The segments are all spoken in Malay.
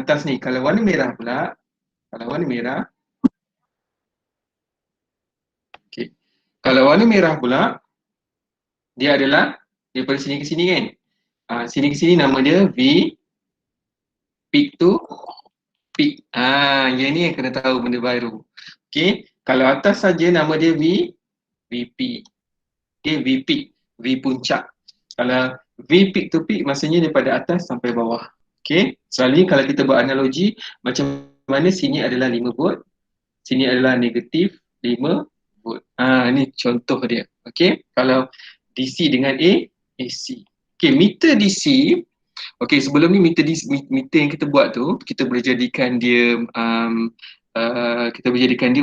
atas ni. Kalau warna merah pula, kalau warna merah, okey. Kalau warna merah pula, dia adalah daripada sini ke sini kan. Sini ke sini nama dia V, peak tu peak. Yang ni yang kena tahu benda baru. Okey, kalau atas saja nama dia V, VP. Okey, V peak, V puncak. Kalau V peak to peak maksudnya daripada atas sampai bawah. Okey, selalunya kalau kita buat analogi macam mana sini adalah 5 volt, sini adalah negatif 5 volt. Ni contoh dia. Okey, kalau DC dengan AC. Okey, meter DC. Okey, sebelum ni meter yang kita buat tu, kita boleh jadikan dia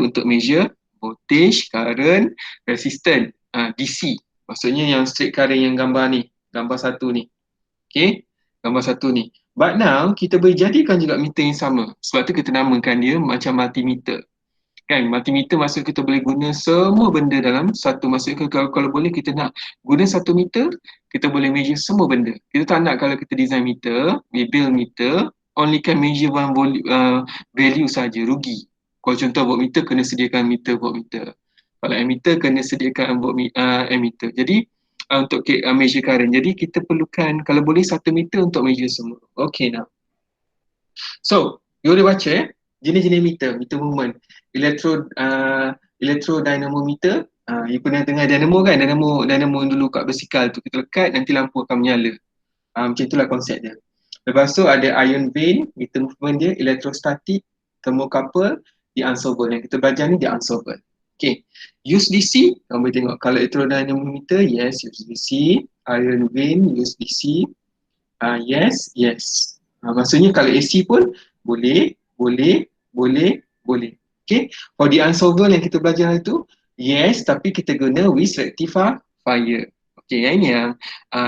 untuk measure voltage, current, resistance, DC. Maksudnya yang straight current yang gambar ni, gambar satu ni. Okey, gambar satu ni. But now, kita boleh jadikan juga meter yang sama. Sebab tu kita namakan dia macam multimeter. Kan, multimeter maksud kita boleh guna semua benda dalam satu. Maksudnya kalau boleh kita nak guna satu meter, kita boleh measure semua benda. Kita tak nak kalau kita design meter, we build meter, only can measure one value saja, rugi. Kalau contoh voltmeter, kena sediakan meter voltmeter. Kalau ammeter, kena sediakan ammeter. Jadi, untuk measure current. Jadi, kita perlukan, kalau boleh, satu meter untuk measure semua. Okay, now. So, you boleh baca jenis-jenis meter movement. Electrodynamometer. You pernah dengar dynamo kan? Dynamo yang dulu kat basikal tu. Kita lekat, nanti lampu akan menyala. Macam itulah konsep dia. Lepas tu ada ion vein, meter movement dia, electrostatic, thermocouple, deunsolvable. Yang kita belajar ni deunsolvable. Okay. Use DC, kamu boleh tengok. Kalau electrodynamometer, yes, use DC. Ion vein, use DC. Yes. Maksudnya kalau AC pun, boleh. Okay. For deunsolvable yang kita belajar itu, yes, tapi kita guna with rectifier. Okay, yang ini yang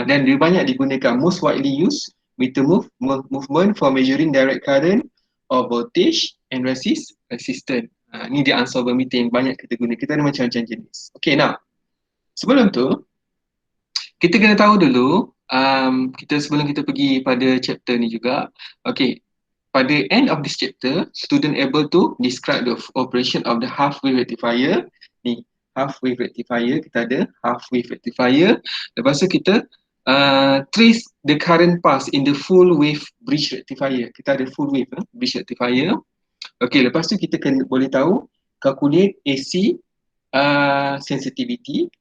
dan dia banyak digunakan. Most widely used meter movement for measuring direct current or voltage and resistance. Ni deunsolvable meter yang banyak kita guna. Kita ada macam-macam jenis. Okay, now sebelum tu kita kena tahu dulu sebelum kita pergi pada chapter ni juga. Okay, pada end of this chapter, student able to describe the operation of the half wave rectifier. Ni half wave rectifier, kita ada half wave rectifier. Lepas tu kita trace the current pass in the full wave bridge rectifier. Kita ada full wave bridge rectifier. Okay, lepas tu kita boleh tahu calculate AC sensitivity.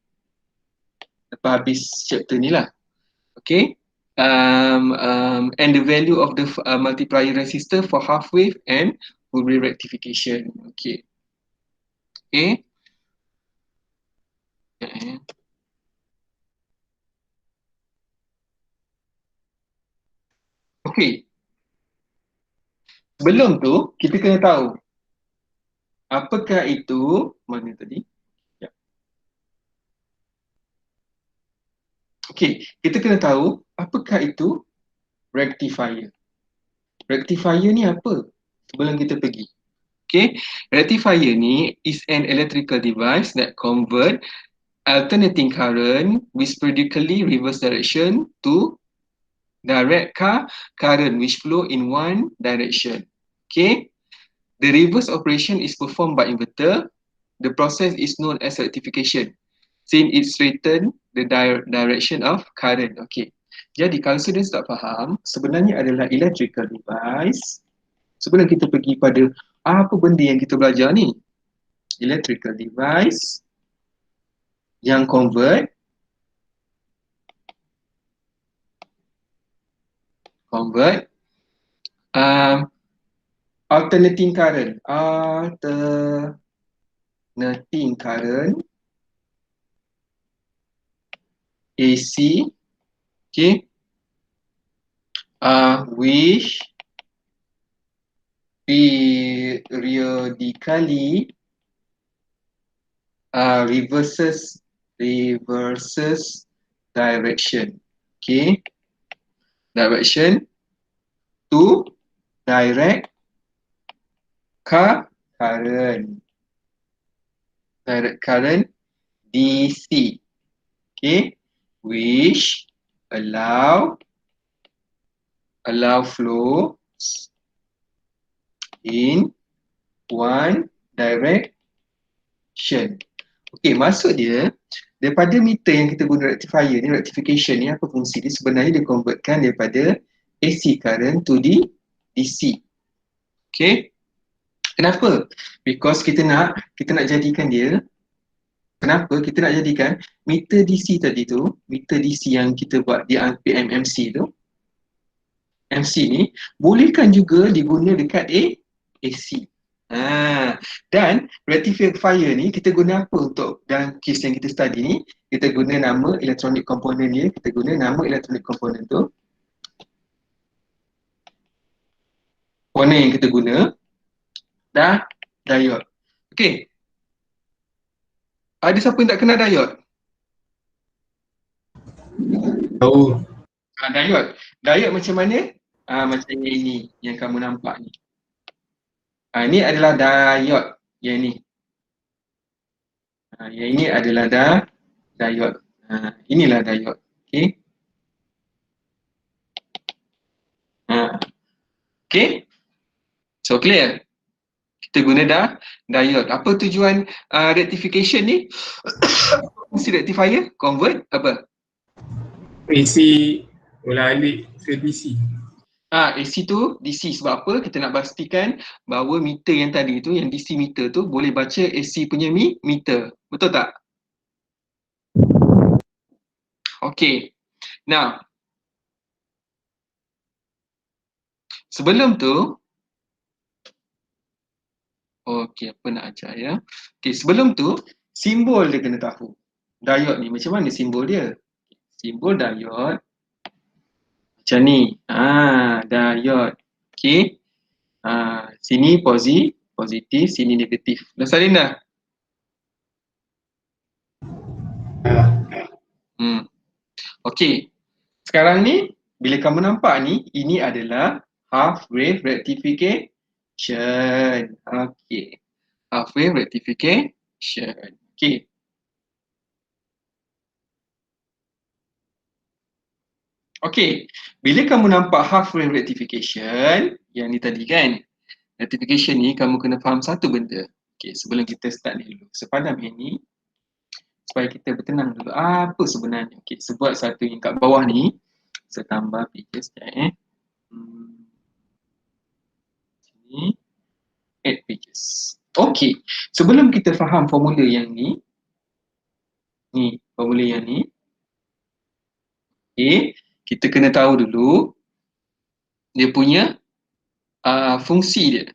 Lepas habis chapter ni lah. Okay. And the value of the multiplier resistor for half wave and full wave rectification. Okay. Okay. Sebelum tu, kita kena tahu apakah itu, mana tadi? Ya. Okay, kita kena tahu apakah itu rectifier. Rectifier ni apa? Sebelum kita pergi. Okay, rectifier ni is an electrical device that convert alternating current with periodically reverse direction to direct current which flow in one direction. Okay, the reverse operation is performed by inverter. The process is known as rectification since it straightens the direction of current. Okay, jadi kalau students tak faham, sebenarnya adalah electrical device. Sebelum kita pergi pada apa benda yang kita belajar ni, electrical device yang convert alternating current AC, okay, which periodically reverses direction. Okay, direction to direct current DC. Okay, which allow flow in one direction. Okey, maksud dia daripada meter yang kita guna rectifier ni, rectification ni apa fungsi dia? Sebenarnya dia convertkan daripada AC current to DC. Okey. Kenapa? Because kita nak jadikan dia. Kenapa kita nak jadikan meter DC tadi tu, meter DC yang kita buat di PMMC tu, MC ni bolehkan juga diguna dekat AC. Dan rectifier ni kita guna apa untuk dalam kes yang kita study ni? Kita guna nama electronic component dia, kita guna nama electronic component tu. Warna yang kita guna dah diode. Okey. Ada siapa yang tak kenal diode? Tahu. Diode. Diode macam mana? Macam ini yang kamu nampak ni. Ini adalah diode yang ni. Yang ini adalah diode. Inilah diode. Okey. Okey. So clear? Kita guna diode. Apa tujuan rectification ni? Fungsi rectifier convert apa? AC bolak-balik ke DC. AC tu DC sebab apa? Kita nak pastikan bahawa meter yang tadi tu, yang DC meter tu boleh baca AC punya meter. Betul tak? Okey. Now, sebelum tu, okey, apa nak ajar ya? Okey, sebelum tu, simbol dia kena tahu. Diode ni, macam mana simbol dia? Simbol diode macam ni. Diode. Okey. Sini positif, sini negatif. Dah salin dah? Okey. Sekarang ni, bila kamu nampak ni, ini adalah half wave rectification. Okey. Half wave rectification. Okey. Okey. Bila kamu nampak half wave rectification, yang ni tadi kan, rectification ni kamu kena faham satu benda. Okey, sebelum kita start ni dulu. Sepadam ini, supaya kita bertenang dulu. Apa sebenarnya? Okey, sebab satu yang kat bawah ni, saya tambah pages sekejap Sini. Add pages. Okey, sebelum kita faham formula yang ni, formula yang ni, okey, kita kena tahu dulu dia punya fungsi dia.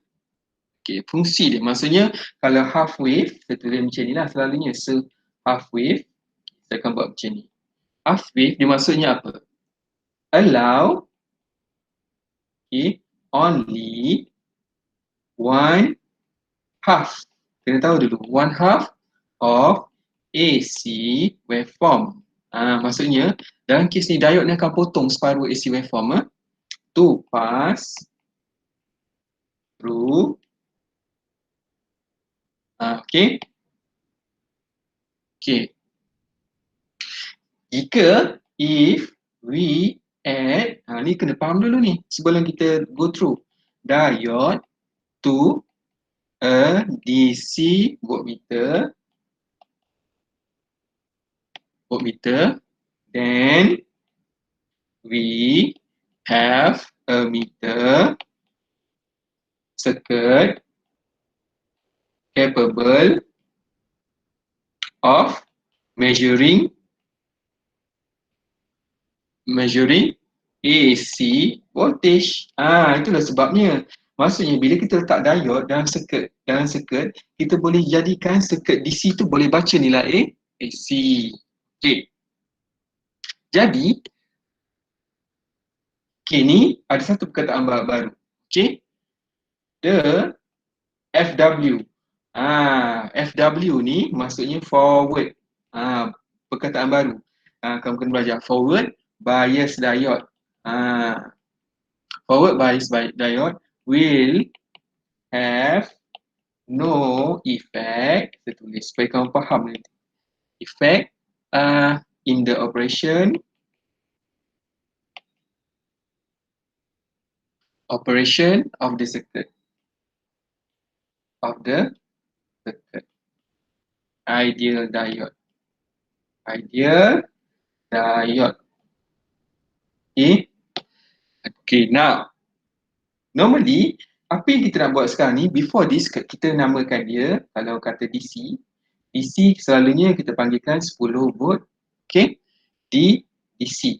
Okey, fungsi dia. Maksudnya kalau half wave, kita tulis macam ni lah selalunya. So, half wave, kita akan buat macam ni. Half wave dia maksudnya apa? Allow only one half. Kena tahu dulu, one half of AC waveform. Maksudnya dalam kes ni diode ni akan potong separuh AC waveform to pass through. Okay. Jika if we add, ni kena faham dulu ni sebelum kita go through. Diode to a DC voltmeter, then we have a meter circuit capable of measuring AC voltage. Itulah sebabnya. Maksudnya bila kita letak diode dalam circuit, kita boleh jadikan circuit DC tu boleh baca nilai AC. Okey. Jadi, ni ada satu perkataan baru. Okey. The FW. FW ni maksudnya forward. Perkataan baru. Kamu kena belajar forward bias diode. Forward bias diode will have no effect. Kita tulis supaya kamu faham nanti. Effect in the operation of the circuit. of the circuit. Ideal diode. Ideal diode. Okay. Okay, now normally apa yang kita nak buat sekarang ni, before this kita namakan dia, kalau kata DC, DC selalunya kita panggilkan 10 volt, okay, di DC.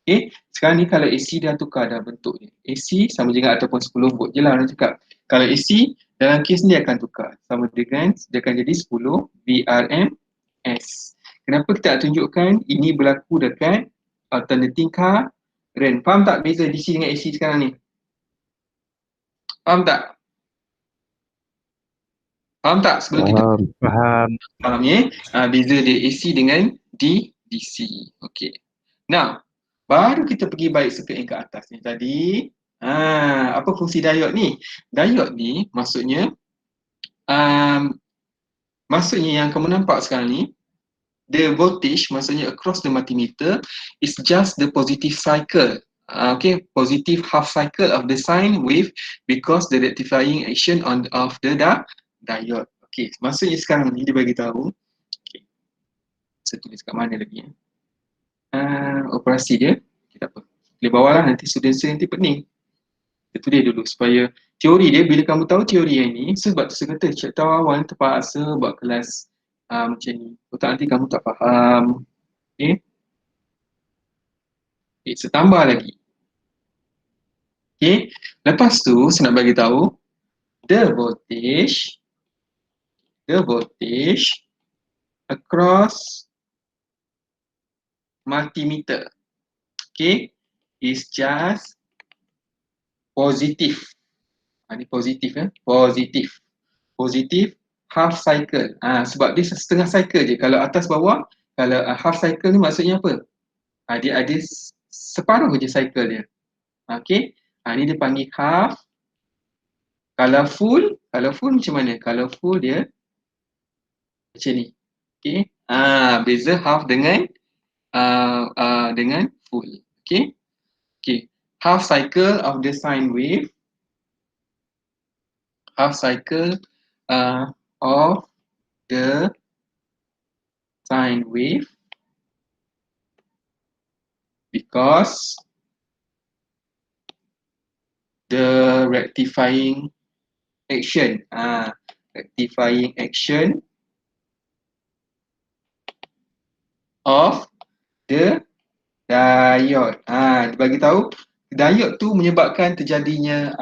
Okay, sekarang ni kalau AC dah tukar dah bentuk dia. AC sama juga ataupun 10 volt je lah orang cakap. Kalau AC dalam kes ni akan tukar, sama dengan dia akan jadi 10 VRMS. Kenapa kita nak tunjukkan ini berlaku dekat alternating current? Faham tak beza DC dengan AC sekarang ni? Faham tak? Faham tak sebelum kita Faham. faham ya? Beza dia AC dengan DC. Okey. Now, baru kita pergi balik circuit yang ke atas ni tadi. Apa fungsi diode ni? Diode ni maksudnya yang kamu nampak sekarang ni, the voltage maksudnya across the multimeter is just the positive cycle. Okay, positive half cycle of the sine wave because the rectifying action of the diode. Okay, maksudnya sekarang ni dia bagi tahu. Okay. Saya tulis kat mana lagi ya? Operasi dia, kita apa? Boleh bawa lah nanti student-student nanti pening. Kita tulis dulu supaya teori dia, bila kamu tahu teori yang ni, sebab tu saya kata chapter awal terpaksa buat kelas macam ni. Kalau nanti kamu tak faham. Okay. Okay, saya tambah lagi. Okay, lepas tu saya nak bagi tahu the voltage across multimeter, okay, is just positive. Ini positif positive half cycle. Sebab dia setengah cycle je. Kalau atas bawah, kalau half cycle ni maksudnya apa? Dia ada separuh je cycle dia. Okay, ni dia panggil half. Kalau full macam mana? Kalau full dia macam ni. Okay, beza half dengan full. Okay, half cycle of the sine wave, half cycle of the sine wave because the rectifying action of the diode. Dia bagi tahu diode tu menyebabkan terjadinya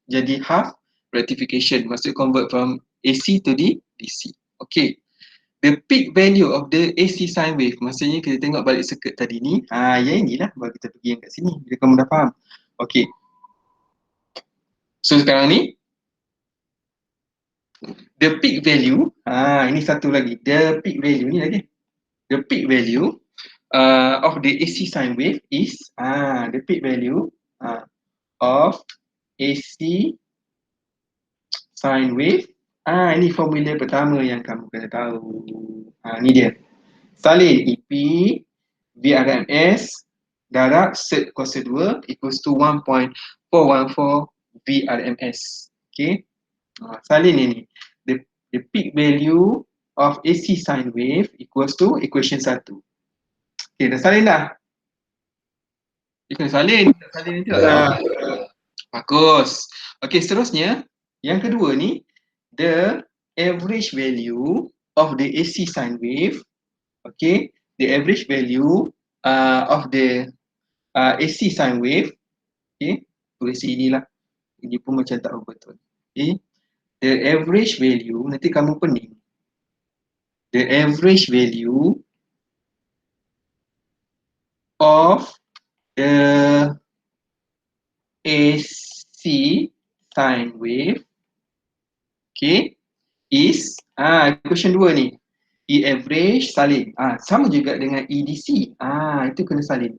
jadi half rectification, maksud convert from AC to DC. Okay. The peak value of the AC sine wave, maksudnya kita tengok balik circuit tadi ni. Yang inilah baru kita pergi yang kat sini bila kamu dah faham. Okay. So sekarang ni the peak value, ini satu lagi. The peak value ni lagi. The peak value of the AC sine wave is the peak value of AC sine wave. Ini formula pertama yang kamu kena tahu. Ni dia. Salin EP VRMS darab set kuasa 2 equals to 1.414 VRMS. Okay. Salin ini. The peak value of AC sine wave equals to equation 1. Okay, dah salin dah? Dia kena salin. Salin nanti tak? Bagus. Okay, seterusnya. Yang kedua ni, the average value of the AC sine wave. Okay, the average value of the AC sine wave. Okay, tulis ini lah. Ini pun macam tak betul. Okay, the average value, nanti kamu pening. The average value of the AC sine wave, okay, is equation 2 ni. E average salin. Sama juga dengan EDC. Itu kena salin.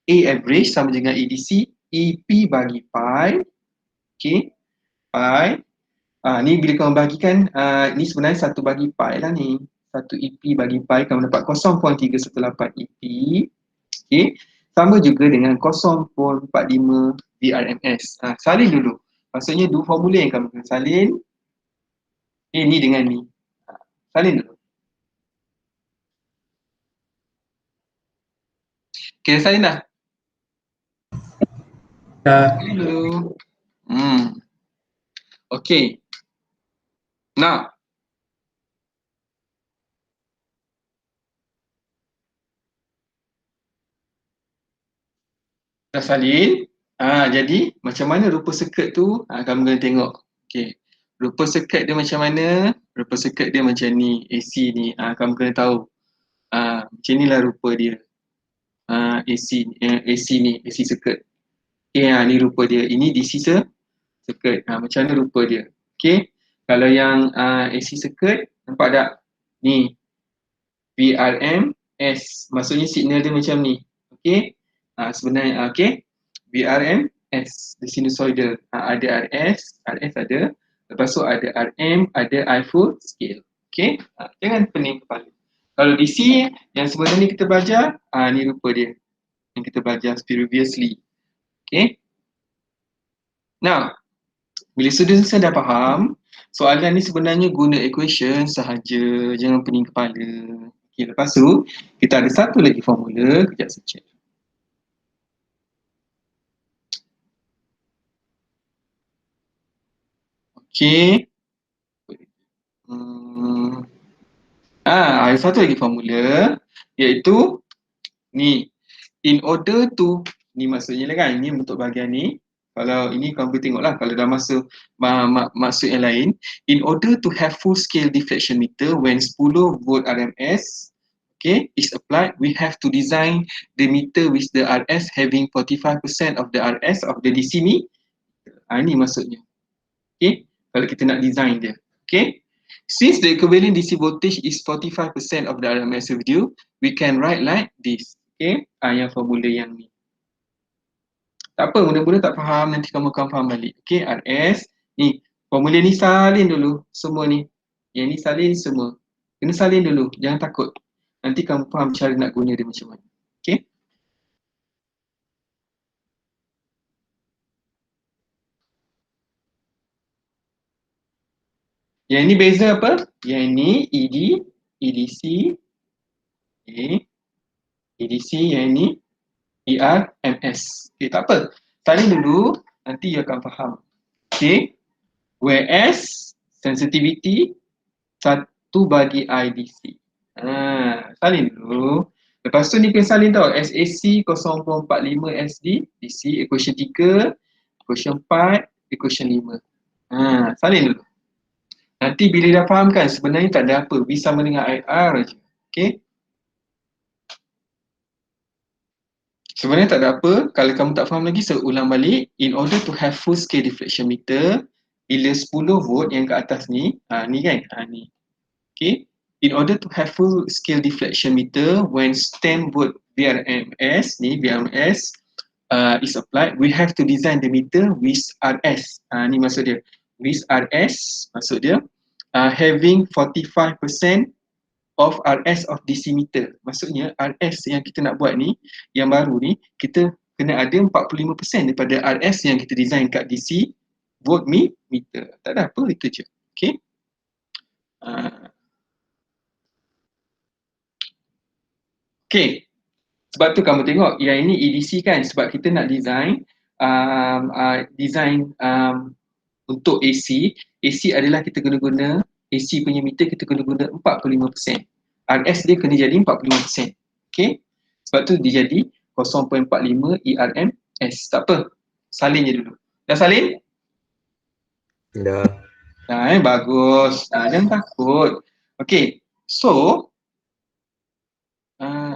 A average sama dengan EDC. EP bagi pi. Okay. Pi. Ni bila kamu bagikan, ni sebenarnya 1 bagi pi lah ni. 1 EP bagi pi, kamu dapat 0.318 EP. Okay. Sama juga dengan 0.45 VRMS. Salin dulu. Maksudnya dua formula yang kamu kena salin. Ni dengan ni. Salin dulu. Okay, salin dah. Salin dulu. Okay. Now. Dah salin. Jadi macam mana rupa circuit tu kamu kena tengok. Okay. Rupa circuit dia macam mana? Rupa circuit dia macam ni. AC ni. Kamu kena tahu. Macam inilah rupa dia. AC ni. AC circuit. Okay, ni rupa dia. Ini DC circuit. Macam mana rupa dia. Okay. Kalau yang AC circuit, nampak tak? Ni. VRMS. Maksudnya signal dia macam ni. Okay. Sebenarnya, okay. VRMS. The sinusoidal. Ada RS ada. Lepas tu ada RM, ada I full scale. Okay. Jangan pening kepala. Kalau DC yang sebenarnya kita belajar, ni rupa dia. Yang kita belajar previously. Okay. Now, bila student saya dah faham, soalan ni sebenarnya guna equation sahaja, jangan pening kepala. Okay, lepas tu, kita ada satu lagi formula, kejap saya check. Okay. Ada satu lagi formula, iaitu ni. In order to, ni maksudnya lah kan, ini untuk bahagian ni. Kalau ini kamu boleh tengok lah, kalau dah masuk maksud yang lain. In order to have full scale deflection meter when 10 volt RMS is applied, we have to design the meter with the RS having 45% of the RS of the DC ni. Ini maksudnya. Okay, kalau kita nak design dia. Okay, since the equivalent DC voltage is 45% of the RMS value, we can write like this. Okay, yang formula yang ni. Tak apa, mula-mula tak faham, nanti kamu akan faham balik. Okay, RS. Ni, formula ni salin dulu, semua ni. Yang ni salin semua. Kena salin dulu, jangan takut. Nanti kamu faham cara nak guna dia macam mana. Okay. Yang ni beza apa? Yang ni EDC. Okay. EDC, yang ni ERMS. Okay, tak apa. Salin dulu, nanti you akan faham. Okay. Whereas sensitivity 1/IDC. Salin dulu. Lepas tu ni kena salin tau. SAC 0.45 SD, DC, equation 3, equation 4, equation 5. Salin dulu. Nanti bila dah faham kan, sebenarnya tak ada apa. V sama dengan IR je. Okay. Sebenarnya tak ada apa. Kalau kamu tak faham lagi, saya ulang balik. In order to have full scale deflection meter, bila 10 volt yang ke atas ni, ni kan, ni. Okay. In order to have full scale deflection meter, when 10 volt VRMS is applied, we have to design the meter with RS. Ni maksud dia. With RS, maksud dia, having 45% of RS of DC meter. Maksudnya RS yang kita nak buat ni, yang baru ni, kita kena ada 45% daripada RS yang kita design kat DC volt meter. Tak ada apa, itu je. Okay. Okay. Sebab tu kamu tengok yang ini EDC kan, sebab kita nak design untuk AC. AC adalah kita kena guna AC punya meter, kita kena guna 45%. RS dia kena jadi 45%. Okay. Sebab tu dia jadi 0.45 ERMS. Tak apa. Salin je dulu. Dah salin? Dah. Bagus. Jangan takut. Okay. So,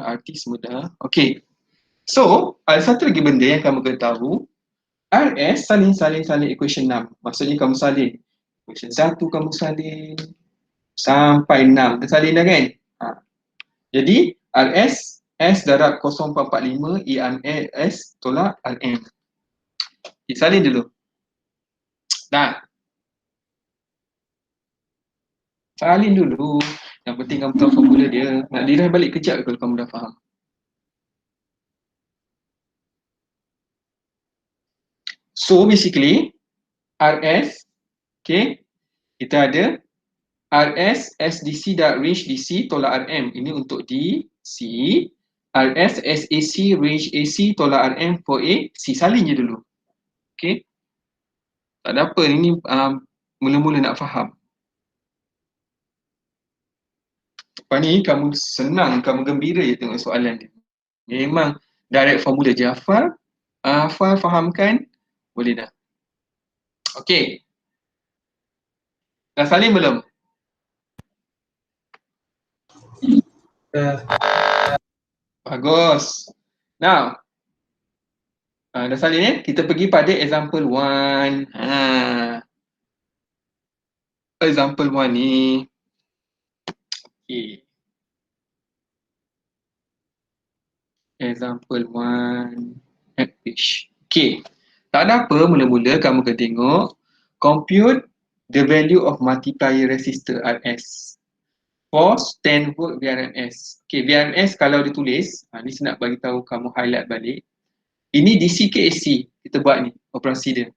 artis mudah. Okay. So, ada satu lagi benda yang kamu kena tahu. RS salin equation 6. Maksudnya kamu salin. Equation 1 kamu salin. Sampai 6. Tersalin dah kan? Jadi, RS, S darab 0.45, ERMS tolak RM. Salin dulu. Dah. Salin dulu. Yang penting kamu tahu formula dia. Nak diraih balik kejap kalau kamu dah faham. So basically, RS, okay, kita ada RS SDC dot range DC tolak RM, ini untuk DC. RS SAC range AC tolak RM for AC, salin je dulu. Okay, tak ada apa, ini mula-mula nak faham. Lepas ni kamu senang, kamu gembira je tengok soalan dia. Memang direct formula je, hafal, fahamkan, boleh dah. Okay, dah salin belum? Bagus. Now, dah salin kita pergi pada example 1. Example 1 ni. Okay. Example 1 at page. Okay. Tak ada apa, mula-mula kamu kena tengok compute the value of multiplier resistor RS for 10 volt VRMS. Okay, VRMS kalau ditulis, ni saya nak bagi tahu kamu highlight balik. Ini DC ke AC? Kita buat ni, operasi dia.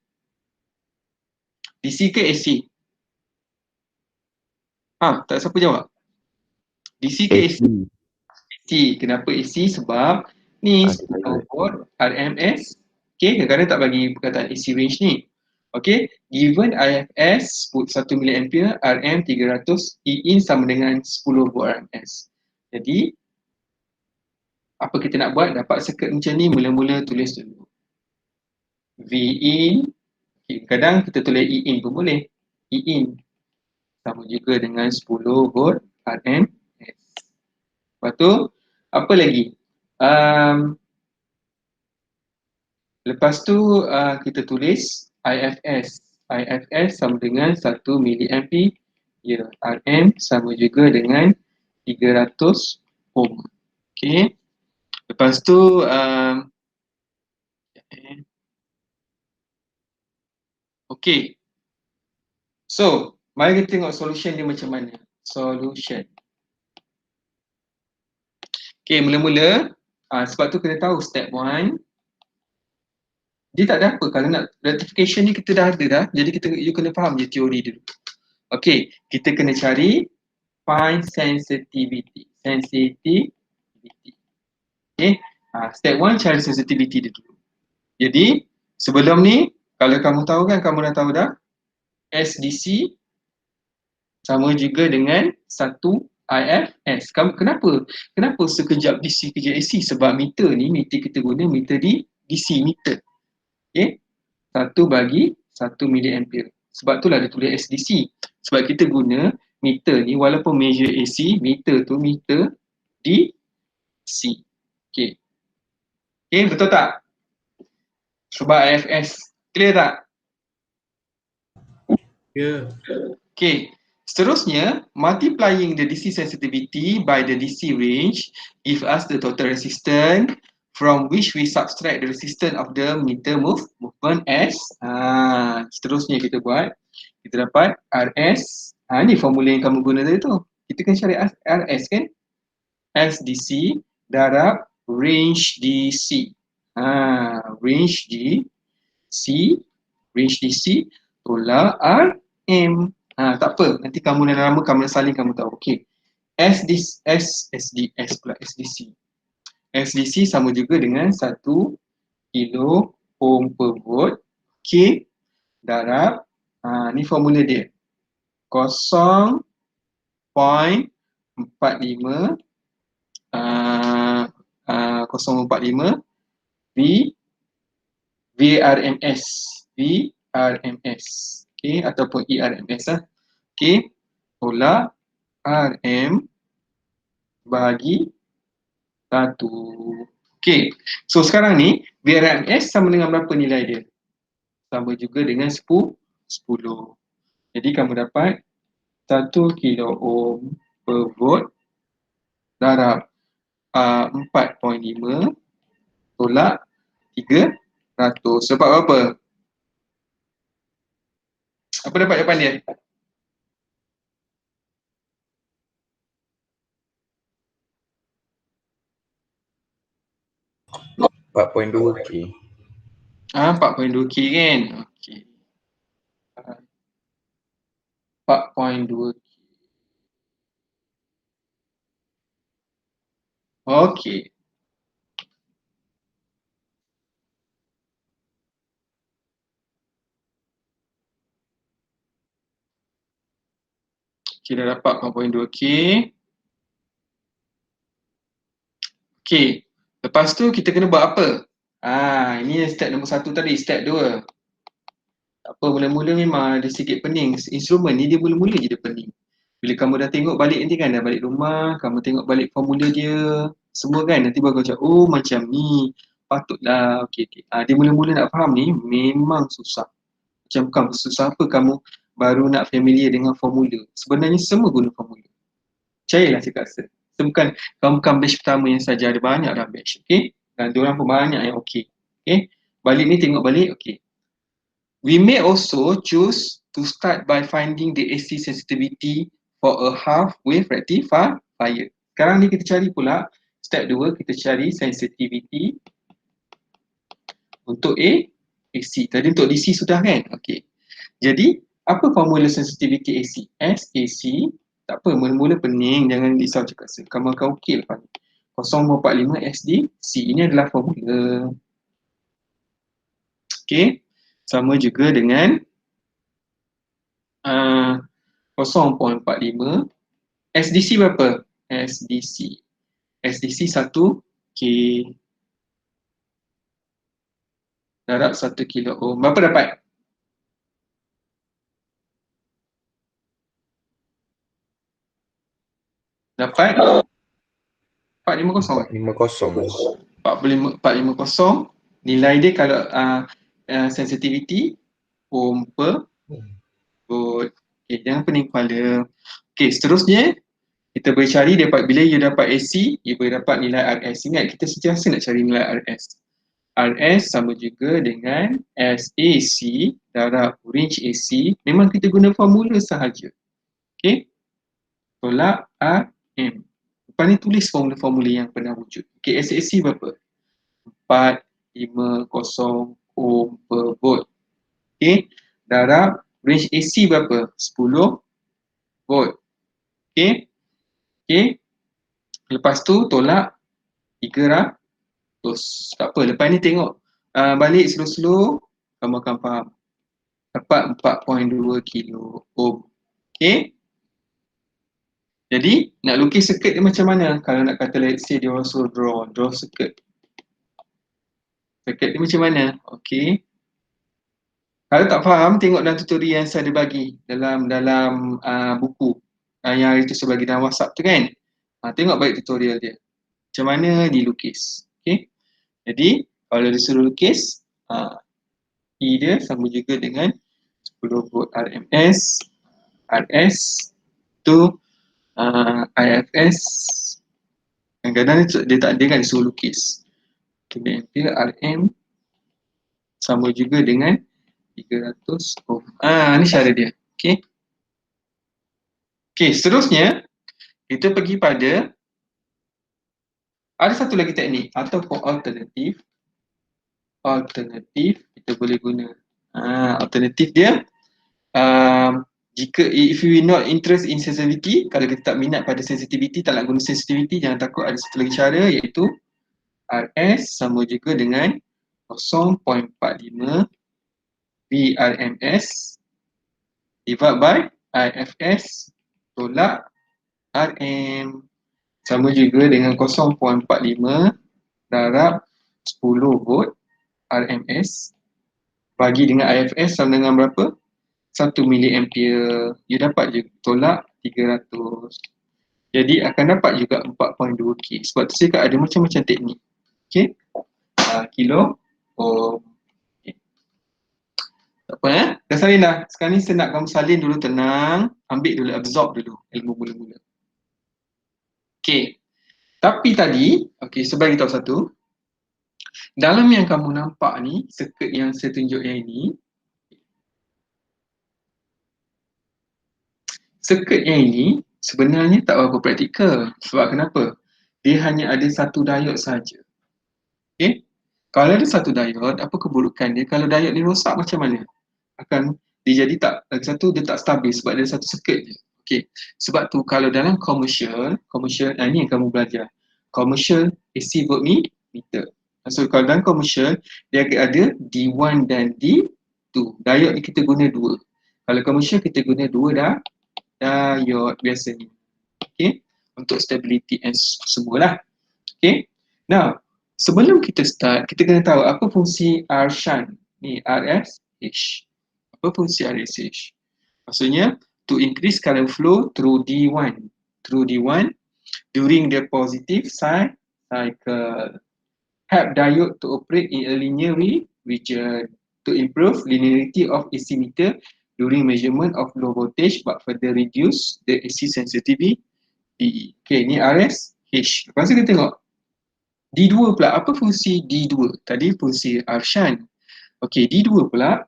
DC ke AC? Tak siapa jawab. DC ke AC? AC. Kenapa AC? Sebab ni 10 volt RMS. Okay, kadang-kadang tak bagi perkataan AC range ni. Okay, given IFS put 1 mA, RM 300, E in sama dengan 10 volt RMS. Jadi, apa kita nak buat? Dapat circuit macam ni, mula-mula tulis dulu. V in, okay, kadang kita tulis E in pun boleh. E in sama juga dengan 10 volt RMS. Lepas tu, apa lagi? Lepas tu kita tulis IFS. IFS sama dengan 1 mA. Ya, RM sama juga dengan 300 ohm. Okay. Lepas tu okay. So, mari kita tengok solution dia macam mana. Solution. Okay, mula-mula sebab tu kena tahu step 1. Dia tak ada apa, kalau nak rectification ni kita dah ada dah. Jadi you kena faham je teori dulu. Okay, kita kena cari find sensitivity. Sensitivity. Okay, step 1 cari sensitivity dia dulu. Jadi, sebelum ni, kalau kamu tahu kan, kamu dah tahu dah, SDC sama juga dengan 1 IFS. Kenapa sekejap DC, sekejap AC? Sebab meter ni, meter kita guna meter di DC meter. Okay, 1 bagi 1 mA. Sebab itulah dia tulis SDC. Sebab kita guna meter ni, walaupun measure AC, meter tu meter DC. Okay. Okay, betul tak? Sebab IFS. Clear tak? Ya. Okay. Seterusnya, multiplying the DC sensitivity by the DC range give us the total resistance from which we subtract the resistance of the meter movement S. Seterusnya kita buat. Kita dapat RS. Ni formula yang kamu guna tadi tu. Kita kan cari RS kan? SDC darab range DC. Range DC tolak RM. Tak apa, nanti kamu dah lama kamu dah salin kamu tahu. Okey. SDS pula SDC. SDC sama juga dengan 1 kilo ohm per volt. K darab ni formula dia. 0.45 0.45 VRMS. Okay, ataupun ERMS lah. Okay, tolak RM bagi 1. Okay, so sekarang ni VRMS sama dengan berapa nilai dia? Sama juga dengan 10. Jadi kamu dapat 1 kilo ohm per volt darab 4.5 tolak 300. Sebab apa? Apa dapat jawapan dia? $4.2K. 4.2K kan? Okey. 4.2. Okey. Okey, dah dapat 4.2. Okey. Okey. Lepas tu kita kena buat apa? Ini step nombor 1 tadi, step 2. Apa, mula-mula memang ada sikit pening. Instrumen ni dia mula-mula je dia pening. Bila kamu dah tengok balik nanti kan, dah balik rumah, kamu tengok balik formula dia, semua kan, nanti baru macam, oh macam ni, patutlah, okey. Dia mula-mula nak faham ni, memang susah. Macam bukan susah apa kamu baru nak familiar dengan formula. Sebenarnya semua guna formula. Percayalah cakap saya. Bukan, kamu bukan batch pertama yang saja, ada banyak dah batch, okey? Dan diorang pun banyak yang okey. Okay? Balik ni tengok balik, okey. We may also choose to start by finding the AC sensitivity for a half wave rectifier. Sekarang ni kita cari pula, step 2 kita cari sensitivity untuk AC. Tadi untuk DC sudah kan? Okey. Jadi, apa formula sensitivity AC? SAC, tak apa, mula-mula pening, jangan risau cakap saya. Kamu akan okey lepas ni. 0.45 SDC, ini adalah formula. Okey. Sama juga dengan 0.45 SDC berapa? SDC 1 K darab 1 kilo ohm. Berapa dapat? Dapat 450. 450. Nilai dia kalau sensitivity ohm per volt. Okay, jangan pening kepala. Okay, seterusnya kita boleh cari dapat, bila you dapat AC, you boleh dapat nilai RS. Ingat, kita sentiasa nak cari nilai RS. RS sama juga dengan SAC darab range AC. Memang kita guna formula sahaja. Okay. Tolak RM. Lepas ni tulis formula-formula yang pernah wujud. Okay, SAC berapa? 450 ohm per volt. Okay. Darab range AC berapa? 10 volt. Okay. Okay. Lepas tu tolak 300. Tak apa, lepas ni tengok balik slow-slow, kamu akan faham. Dapat 4.2 kilo ohm. Okay. Jadi, nak lukis circuit dia macam mana? Kalau nak kata let's say dia also draw circuit. Circuit dia macam mana? Okay. Kalau tak faham, tengok dalam tutorial yang saya ada bagi dalam buku yang hari tu saya bagi dalam WhatsApp tu kan. Tengok balik tutorial dia. Macam mana dilukis. Okay. Jadi, kalau disuruh lukis, E dia sama juga dengan 10 volt RMS, RS tu IFS. Kadang-kadang dia tak ada kan disuruh lukis. Kena ampere RM sama juga dengan 300 ohm. Ni cara dia. Okay. Okay, seterusnya kita pergi pada ada satu lagi teknik ataupun alternatif kita boleh guna. Alternatif dia jika if you not interest in sensitivity, kalau kita tak minat pada sensitivity, tak nak guna sensitivity, jangan takut, ada satu lagi cara iaitu RS sama juga dengan 0.45 VRMS divide by IFS tolak RM sama juga dengan 0.45 darab 10 volt RMS bagi dengan IFS sama dengan berapa? 1 miliampere. You dapat je tolak 300. Jadi akan dapat juga 4.2 K. Sebab tu saya ada macam-macam teknik. Okay. Kilo ohm. Okay. Tak apa dah salin dah. Sekarang ni saya nak kamu salin dulu, tenang. Ambil dulu, absorb dulu ilmu mula-mula. Okay. Tapi tadi, okay, saya bagi tahu satu. Dalam yang kamu nampak ni, circuit yang saya tunjuk yang ini, circuit yang ini sebenarnya tak berapa praktikal. Sebab kenapa? Dia hanya ada satu diode saja. Okay? Kalau ada satu diode, apa keburukan dia? Kalau diode ni rosak macam mana? dia jadi tak, lagi satu dia tak stabil sebab dia satu circuit je. Okay. Sebab tu kalau dalam commercial, ni yang kamu belajar. Commercial AC voltmeter. So kalau dalam commercial, dia ada D1 dan D2. Diode ni kita guna 2. Kalau commercial kita guna 2 diode biasanya. Okay. Untuk stability and semualah. Okay. Now, sebelum kita start, kita kena tahu apa fungsi R shunt. Ni RSH. Apa fungsi RSH? Maksudnya, to increase current flow through D1 during the positive cycle. Help diode to operate in a linear region to improve linearity of AC meter during measurement of low voltage but further reduce the AC sensitivity. Okay, ni RSH. Lepas tu kita tengok D2 pula, apa fungsi D2? Tadi fungsi R shunt. Okay, D2 pula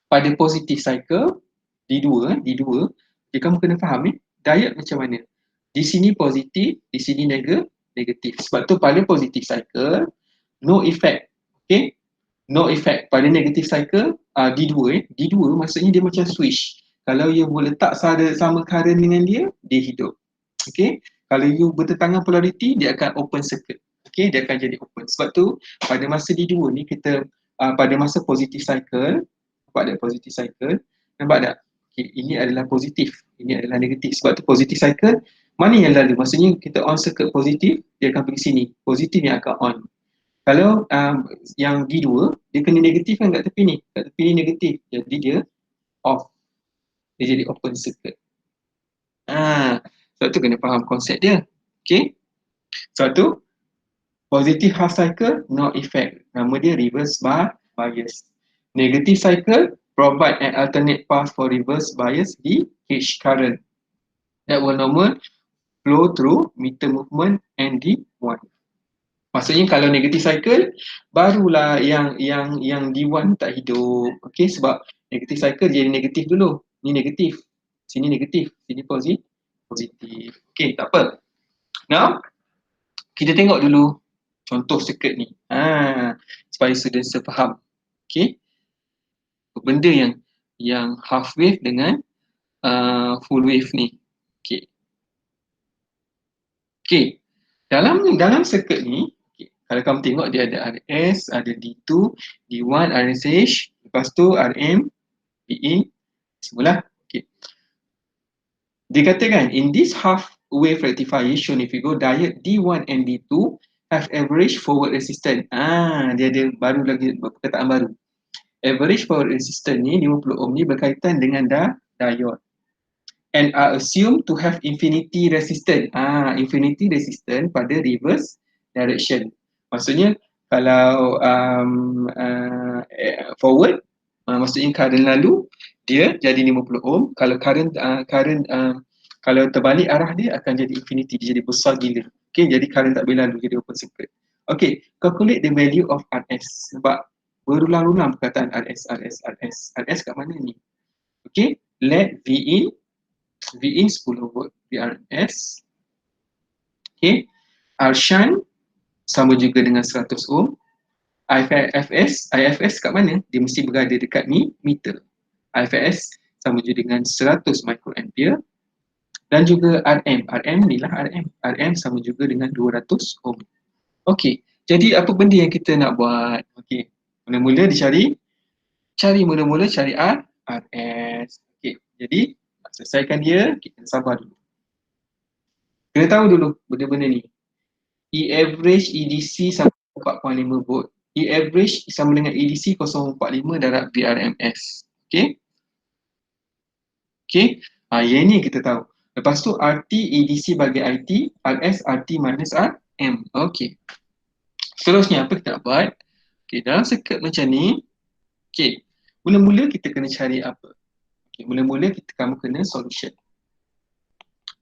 pada positive cycle D2, okay, kamu kena faham diode macam mana. Di sini positif, di sini negatif. Sebab tu pada positive cycle no effect. Okay? No effect. Pada negative cycle D2 maksudnya dia macam switch. Kalau you boleh letak sama current dengan dia hidup. Okay? Kalau you bertentangan polarity, dia akan open circuit. Okay? Dia akan jadi open. Sebab tu pada masa D2 ni kita pada masa positive cycle, nampak tak positive cycle? Nampak tak? Okay, ini adalah positif, ini adalah negatif. Sebab tu positive cycle, mana yang lalu? Maksudnya kita on circuit positif, dia akan pergi sini. Positif yang akan on. Kalau yang D2, dia kena negatif kan kat tepi ni. Kat tepi ni negatif. Jadi dia off. Dia jadi open circuit. Sebab tu kena faham konsep dia. Okay. Sebab tu, positive half cycle, no effect. Nama dia reverse bias. Negative cycle, provide an alternate path for reverse bias DH current that will normal flow through meter movement and D1. Maksudnya kalau negative cycle barulah yang D1 tak hidup. Okey, sebab negative cycle jadi negatif dulu. Ni negatif. Sini negatif, sini positif. Okey, tak apa. Now kita tengok dulu contoh circuit ni. Supaya students faham. Okey. Benda yang half wave dengan full wave ni. Okey. Dalam circuit ni, kalau kamu tengok dia ada RS, ada D2, D1, RSH, lepas tu RM, PE, semualah. Okey. Dia katakan in this half wave rectifier shown in figure, diode D1 and D2 have average forward resistance. Dia ada baru lagi perkataan baru. Average forward resistance ni 50 ohm ni berkaitan dengan diode. And are assumed to have infinity resistance. Infinity resistance pada reverse direction. Maksudnya kalau forward, maksudnya current lalu dia jadi 50 ohm. Kalau current kalau terbalik arah dia akan jadi infinity, dia jadi besar gila. Okay, jadi current tak boleh lalu, jadi open circuit. Okay, calculate the value of RS. Sebab berulang-ulang perkataan RS kat mana ni? Okay, let V in 10 volt VRS. Okay, R shunt sama juga dengan 100 ohm. IFS kat mana? Dia mesti berada dekat meter. IFS sama juga dengan 100 microampere. Dan juga RM ni lah RM sama juga dengan 200 ohm. Okay, jadi apa benda yang kita nak buat? Okay, mula-mula cari RS. Okay, jadi selesaikan dia, kita sabar dulu. Kena tahu dulu benda-benda ni. E average EDC sama 4.5 volt. E average sama dengan EDC 0.45 darab VRMS. Okay. Okay. Yang ni kita tahu. Lepas tu RT EDC bagi IT, RS RT minus RM. Okay. Seterusnya apa kita nak buat? Okay, dalam circuit macam ni, okay, mula-mula kita kena cari apa? Okay, mula-mula kamu kena solution.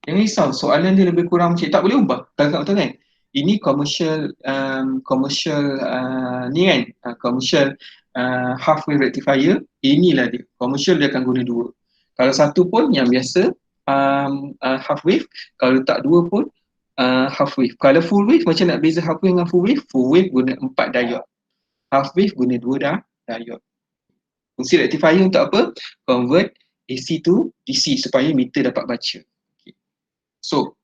Jangan risau, soalan dia lebih kurang macam tak boleh ubah. Betul kan? Ini commercial ni kan, commercial half wave rectifier, inilah dia. Commercial dia akan guna 2. Kalau satu pun yang biasa half wave, kalau tak 2 pun half wave. Kalau full wave, macam nak beza half wave dengan full wave guna 4 diode. Half wave guna 2 diode. Fungsi rectifier untuk apa? Convert AC to DC supaya meter dapat baca. Okay. So,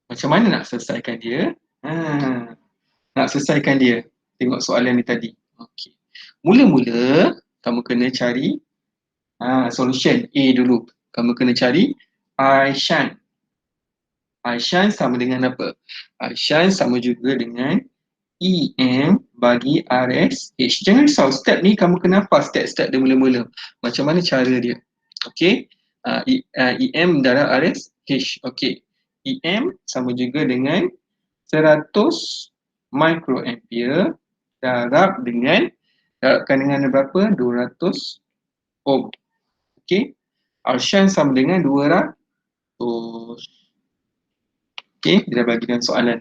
macam mana nak selesaikan dia? Nak selesaikan dia. Tengok soalan ni tadi. Okay. Mula-mula, kamu kena cari solution A dulu. Kamu kena cari I shunt. I shunt sama dengan apa? I shunt sama juga dengan EM bagi RSH. Jangan risau, step ni kamu kena hafal step-step dia mula-mula. Macam mana cara dia. Okay. EM darab RSH. Okay. EM sama juga dengan 100 microampere darabkan dengan berapa? 200 ohm. Okay. R shunt sama dengan 200. Okay, dia dah bagi dalam soalan.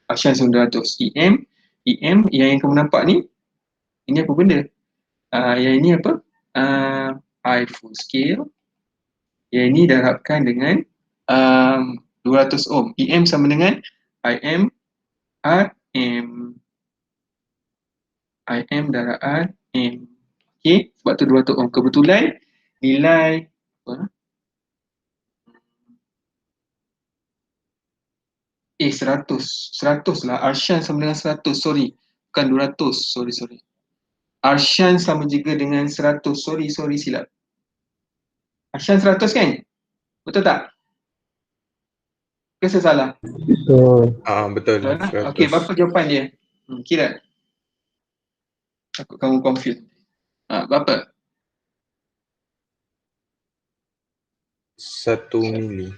R shunt sama 200. EM yang kamu nampak ni, ini apa benda? Yang ini apa? I full scale. Yang ini darabkan dengan 200 ohm. EM sama dengan IM RM. IM darab RM. Okay, sebab tu 200 ohm. Kebetulan nilai apa? 100 lah. R shunt sama dengan 100. Sorry. Bukan 200. Sorry. R shunt sama juga dengan 100. Sorry silap. R shunt 100 kan? Betul tak? Ke saya salah? Betul. Betul. Okey, berapa jawapan dia? Kira. Takut kamu confused. Berapa? 1 mili.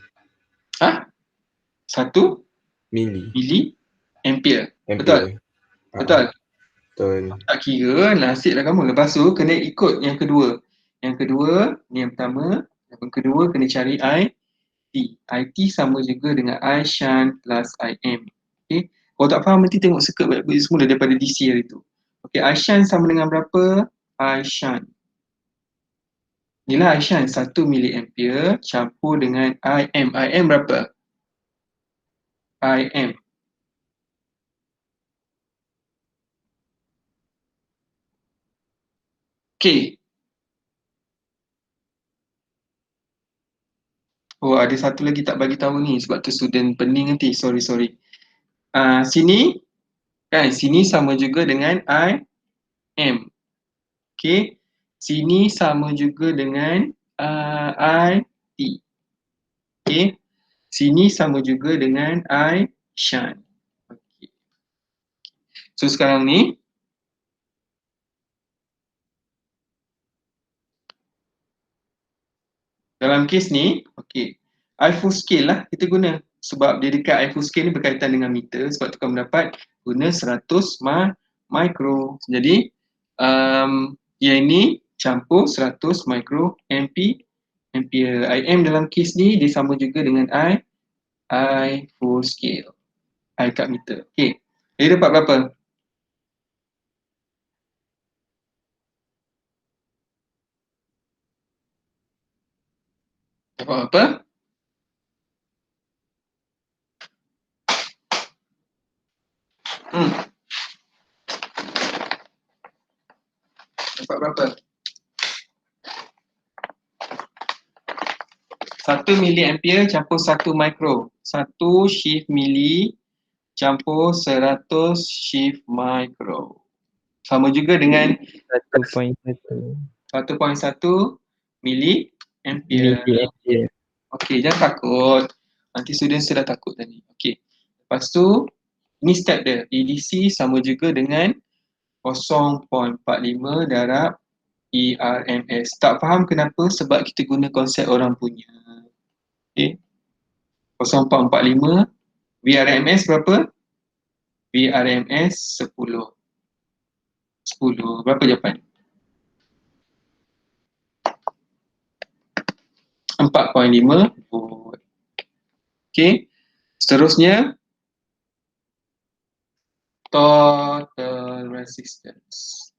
1 Mili. ampere. Ampere. Betul? Betul. Tak kira, nasib lah kamu. Lepas tu kena ikut yang kedua. Yang kedua, ni yang pertama. Yang kedua kena cari IT. IT sama juga dengan I shunt plus IM. Okay. Kalau tak faham nanti tengok circuit semula daripada DC hari tu. Okay, I shunt sama dengan berapa? I shunt. Inilah I shunt 1 miliampere campur dengan IM. IM berapa? IM. Okay. Oh, ada satu lagi tak bagi tahu ni sebab tu student pening nanti. Sorry. Sini kan, sini sama juga dengan IM. Okay. Sini sama juga dengan IT. Okay. Sini sama juga dengan I shunt. Okay. So sekarang ni dalam kes ni, okay, I full scale lah kita guna. Sebab dia dekat I full scale ni berkaitan dengan meter. Sebab tu kamu dapat guna 100 micro. Jadi, yang ni campur 100 micro ampere. IM dalam kes ni dia sama juga dengan I full scale. I kat meter. Okay. Dia dapat berapa? Dapat apa? Dapat berapa? 1 miliampere campur 1 micro. 1 shift mili campur 100 shift micro. Sama juga dengan 1.1 miliampere. Okey, jangan takut. Nanti student sudah takut tadi. Okey. Lepas tu, ni step dia. EDC sama juga dengan 0.45 darab ERMS. Tak faham kenapa? Sebab kita guna konsep orang punya. Okey. 0.45. VRMS berapa? VRMS 10. Berapa jawapan? 4.5 volt. Okey. Seterusnya total resistance.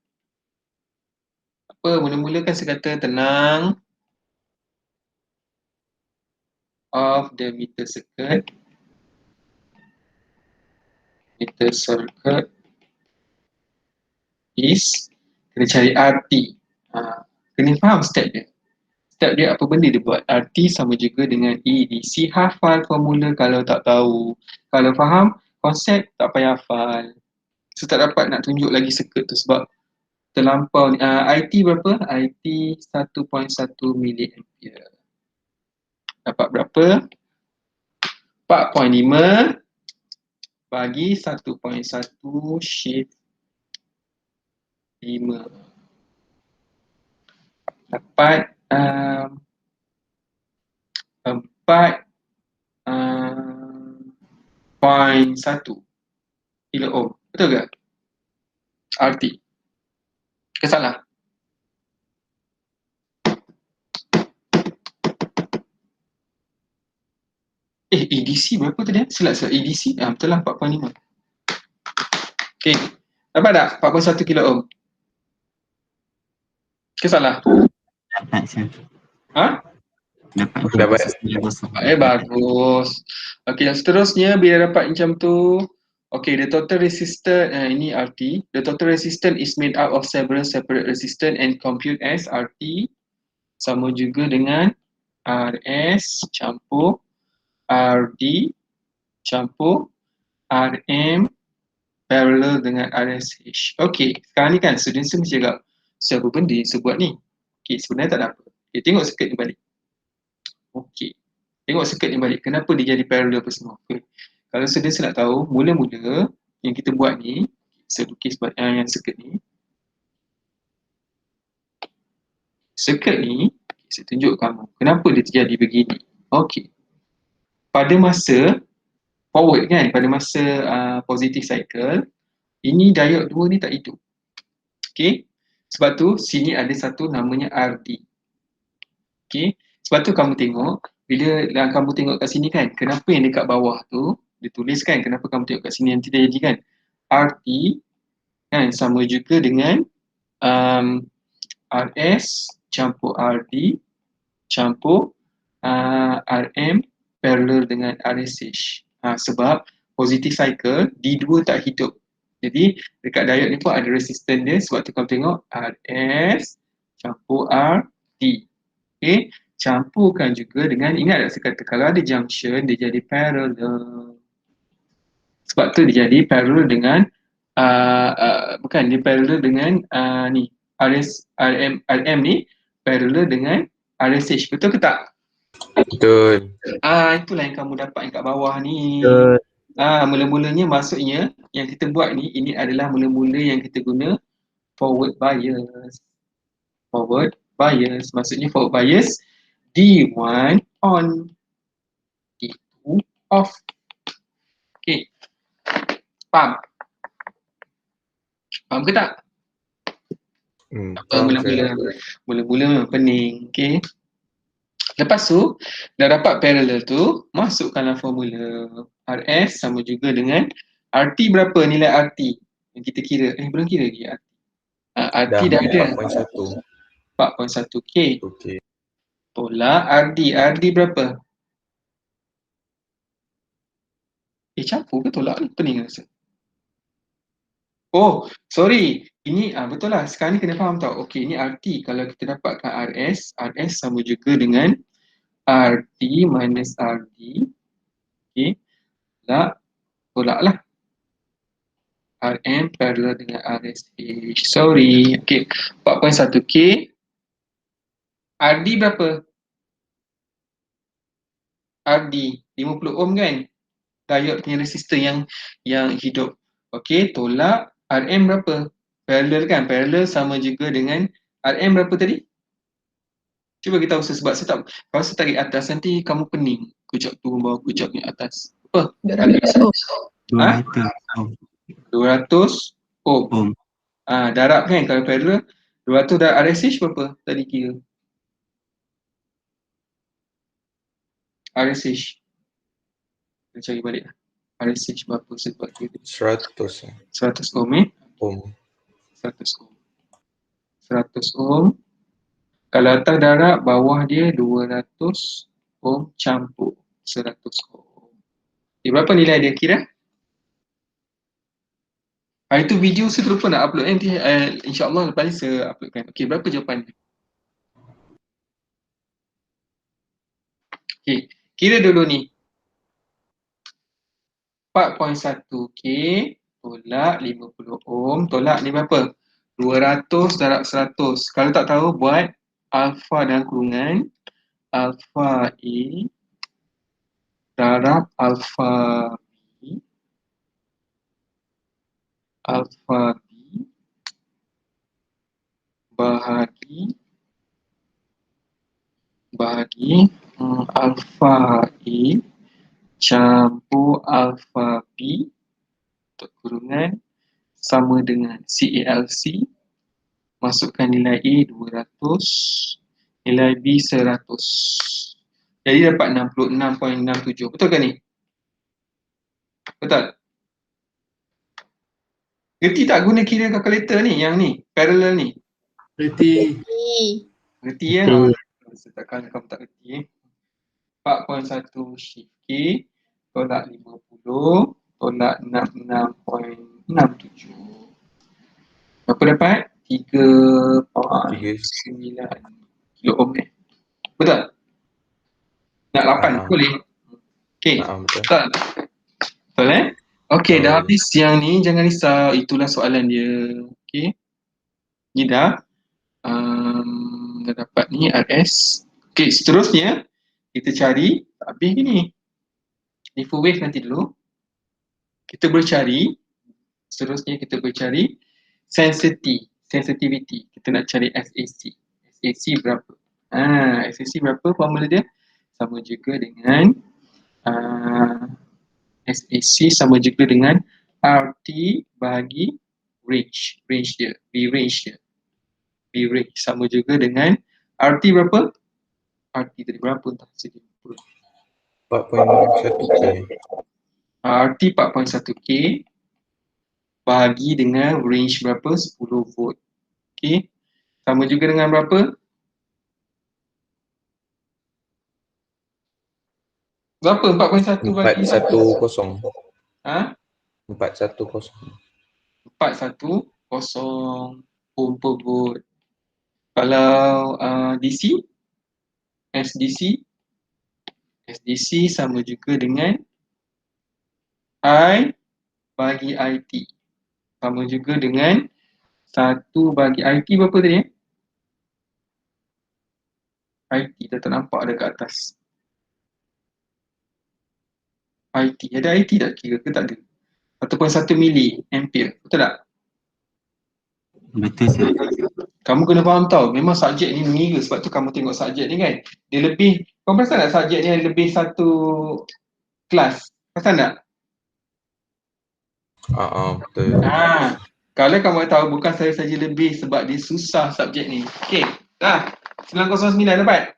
Apa? Mula-mula kan saya kata tenang. Of the meter circuit. Meter circuit is Kena cari RT. Kena faham step dia. Step dia apa benda dia buat. RT sama juga dengan EDC. Hafal formula kalau tak tahu. Kalau faham konsep tak payah hafal. So tak dapat nak tunjuk lagi circuit tu sebab terlampau ni. IT berapa? IT 1.1 miliampere. Dapat berapa? 4.5 bagi 1.1 shift 5. Dapat 4.1 kilo ohm. Betul ke? RT. Ke salah? EDC berapa tadi? Silap EDC. Betul lah 4.5. Okay. Dapat tak 4.1 kilo ohm? Ke salah? Dapat saya. Dapat. Bagus. Okay, yang seterusnya bila dapat macam tu, okay, the total resistance, ini RT. The total resistance is made up of several separate resistance and compute as RT sama juga dengan RS campur RD campur RM parallel dengan RSH. Okay, sekarang ni kan student mesti cakap, siapa benda yang saya buat ni? Okay, sebenarnya tak ada apa. Okay, tengok circuit ni balik. Okay, tengok circuit ni balik. Kenapa dia jadi parallel apa semua? Okay. Kalau student nak tahu, mula-mula yang kita buat ni, saya lukis yang circuit ni. Circuit ni, saya tunjuk kamu. Kenapa dia terjadi begini? Okay. Pada masa forward kan, pada masa positive cycle, ini diode 2 ni tak hidup. Okay. Sebab tu sini ada satu namanya RD. Okay. Sebab tu kamu tengok, bila kamu tengok kat sini kan, kenapa yang dekat bawah tu, dia tulis kan, kenapa kamu tengok kat sini nanti dia jadi kan, RT kan sama juga dengan RS campur RD campur RM parallel dengan RSH. Sebab positive cycle D2 tak hidup. Jadi dekat diode ni pun ada resistance dia, sebab tu kamu tengok RS campur RD. Okay, campurkan juga dengan, ingat tak saya kata kalau ada junction dia jadi parallel. Sebab tu dia jadi parallel dengan bukan, dia parallel dengan ni RM ni parallel dengan RSH. Betul ke tak? Betul. Itulah yang kamu dapat yang kat bawah ni. Betul. Mula-mulanya maksudnya yang kita buat ni, ini adalah mula-mula yang kita guna forward bias. Forward bias. Maksudnya forward bias D1 on, D2 off. Okay. Faham? Faham ke tak? Mula-mula pening. Okay. Lepas tu, dah dapat parallel tu, masukkanlah formula RS sama juga dengan RT berapa nilai RT yang kita kira. Belum kira lagi RT. RT dah ada 4.1 K. Okay. Tolak RD. RD berapa? Campur ke tolak ni? Pening rasa. Oh, sorry. Ini betul lah. Sekarang ni kena faham tau. Okay, ini RT. Kalau kita dapatkan RS, RS sama juga dengan RT minus RD. Okay. Tolak lah. RM parallel dengan RSH. Sorry. Okay. 4.1 K. RD berapa? RD 50 ohm kan? Diode punya resistor yang hidup. Okey, tolak RM berapa? Parallel kan? Parallel sama juga dengan RM berapa tadi? Cuba kita tahu sebab saya tak, kalau saya tarik atas nanti kamu pening. Kejap turun bawah, kejap ni atas. Apa? 200 ohm. Darab kan kalau parallel. 200 dah RSH berapa? Tadi kira. RSH. Kita cari balik lah. RSH berapa sebab kira? 100 ohm Ohm. 100 ohm. 100 ohm. Kalau atas darab, bawah dia 200 ohm campur 100 ohm. Berapa nilai dia kira? Itu video saya terlupa nak upload nanti. InsyaAllah lepas ni saya uploadkan. Okey, berapa jawapan? Okey, kira dulu ni. 4.1K tolak 50 ohm, tolak ni berapa? 200 darab 100. Kalau tak tahu, buat alfa dalam kurungan alfa A darab alfa B, alfa B bahagi alfa A campur alfa B untuk kurungan sama dengan CALC, masukkan nilai A 200, nilai B 100. Jadi dapat 66.67. Betul ke ni? Betul? Gerti tak guna kira kalkulator ni, yang ni, parallel ni? Berarti Gerti ya? Setakat kamu tak gerti. 4.1 shift K tolak 50 tolak 66.67. Berapa dapat? 3.9 kilo ohm ni. Betul? Nak 8 boleh? Okey. Betul? Betul Okey, dah habis yang ni, jangan risau, itulah soalan dia. Okey. Ni dah dapat ni RS. Okey, seterusnya kita cari habis ni. Ni full wave nanti dulu. Kita boleh cari, seterusnya kita boleh cari sensitivity. Kita nak cari SAC. SAC berapa? SAC berapa formula dia? Sama juga dengan SAC sama juga dengan RT bahagi range dia, B range sama juga dengan RT berapa? RT tadi berapa entah saja. 4.1K. RT 4.1K bahagi dengan range berapa? 10 volt. Okey. Sama juga dengan berapa? Berapa 4.1 bagi 410. 410. 410 ohm per volt. Kalau DC, SDC sama juga dengan I bagi IT. Sama juga dengan 1 bagi IT berapa tadi? IT dah tak nampak ada kat atas. IT, ada IT tak kira ke tak ada? 1.1 mili ampere, betul tak? Betul sir. Kamu kena faham tau, memang subjek ni mengira, sebab tu kamu tengok subjek ni kan. Dia lebih, kau perasan tak subjek ni lebih satu kelas? Perasan tak? Betul. Kalau kamu tahu bukan saya saja lebih sebab dia susah subjek ni. Okey, dah. 909 dapat?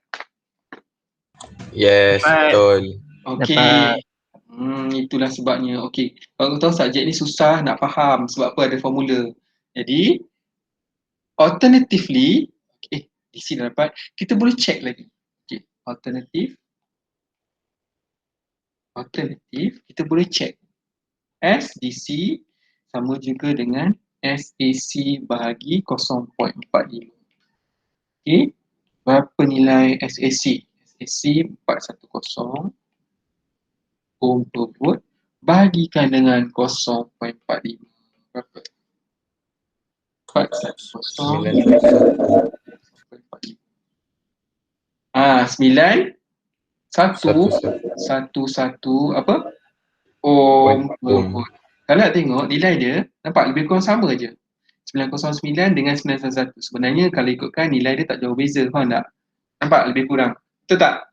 Yes, betul. Okey. Itulah sebabnya. Okey. Kalau tahu subjek ni susah nak faham sebab apa ada formula. Jadi alternatively, di sini dapat, kita boleh check lagi. Okey, alternatif kita boleh check. SDC sama juga dengan SAC bahagi 0.45. Okey, berapa nilai SAC? SAC 410 ohm per volt bahagikan dengan 0.45. Berapa? 410 9 1 apa? Ohm per volt. Kalau nak tengok nilai dia, nampak lebih kurang sama je. 909 dengan 911. Sebenarnya kalau ikutkan nilai dia tak jauh beza, faham tak? Nampak lebih kurang. Betul tak?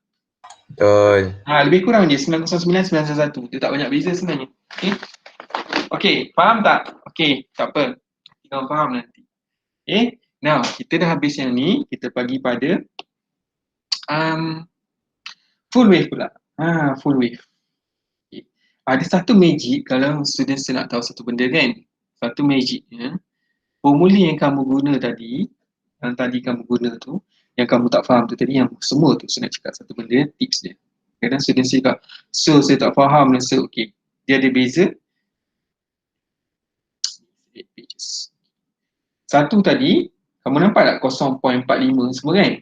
Betul. Lebih kurang je 909 911. Dia tak banyak beza sebenarnya. Okey. Okey, faham tak? Okey, tak apa. Kita faham nanti. Now, kita dah habis yang ni, kita bagi pada full wave pula. Full wave. Okay. Ada satu magic kalau student nak tahu satu benda kan. Satu magic ya. Formula yang kamu guna tadi, yang tadi kamu guna tu, yang kamu tak faham tu tadi, yang semua tu saya nak cakap satu benda, tips dia. Kadang student cakap, so saya tak faham, so okay. Dia ada beza. kHz. Satu tadi, kamu nampak tak 0.45 semua kan?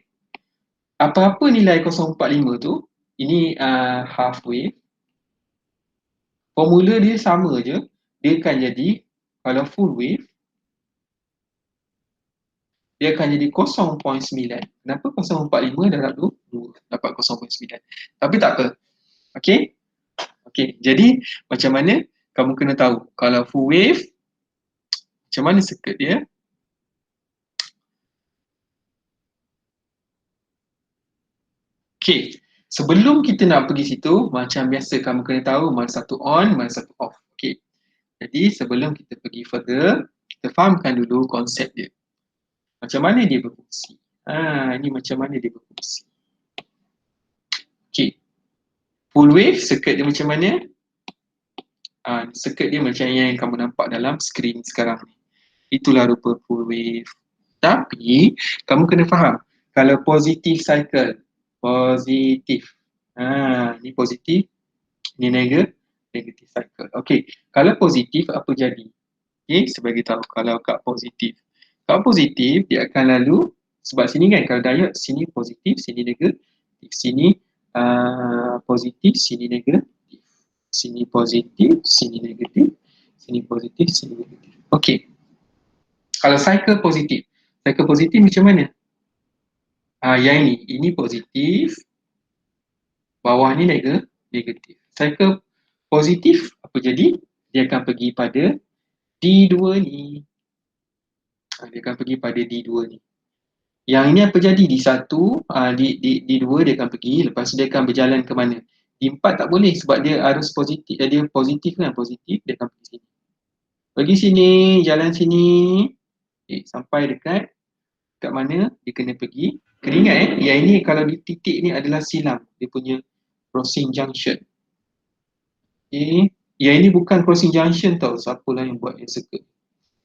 Apa-apa nilai 0.45 tu, ini half wave. Formula dia sama je. Dia akan jadi, kalau full wave, dia akan jadi 0.9. Kenapa 0.45 darab 2 dapat 0.9? Tapi tak apa. Okey? Okey, jadi macam mana kamu kena tahu kalau full wave, macam mana circuit dia? Okey, sebelum kita nak pergi situ, macam biasa kamu kena tahu mana satu on, mana satu off. Okey. Jadi sebelum kita pergi further, kita fahamkan dulu konsep dia. Macam mana dia berfungsi? Ini macam mana dia berfungsi. Okey. Full wave, circuit dia macam mana? Circuit dia macam yang kamu nampak dalam skrin sekarang ni. Itulah rupa full wave. Tapi, kamu kena faham, kalau positif cycle, positif. Ni positif, ni negatif cycle. Okey, kalau positif apa jadi? Okey, sebagai tahu kalau kat positif. Kalau positif dia akan lalu sebab sini kan kalau diode sini positif, sini negatif, sini positif, sini negatif. Sini positif, sini negatif, sini positif, sini negatif. Okey. Kalau cycle positif macam mana? Yang ini positif, bawah ni negatif. Cycle positif apa jadi? Dia akan pergi pada D2 ni. Dia akan pergi pada D2 ni. Yang ini apa jadi? D1, D2 dia akan pergi, lepas tu dia akan berjalan ke mana? D4 tak boleh sebab dia arus positif, dia positif kan, positif, dia akan pergi sini. Pergi sini, jalan sini, sampai dekat mana? Dia kena pergi. Kena ingat yang ini kalau di titik ni adalah silang, dia punya crossing junction. Yang ini bukan crossing junction tau, siapalah yang buat yang circuit.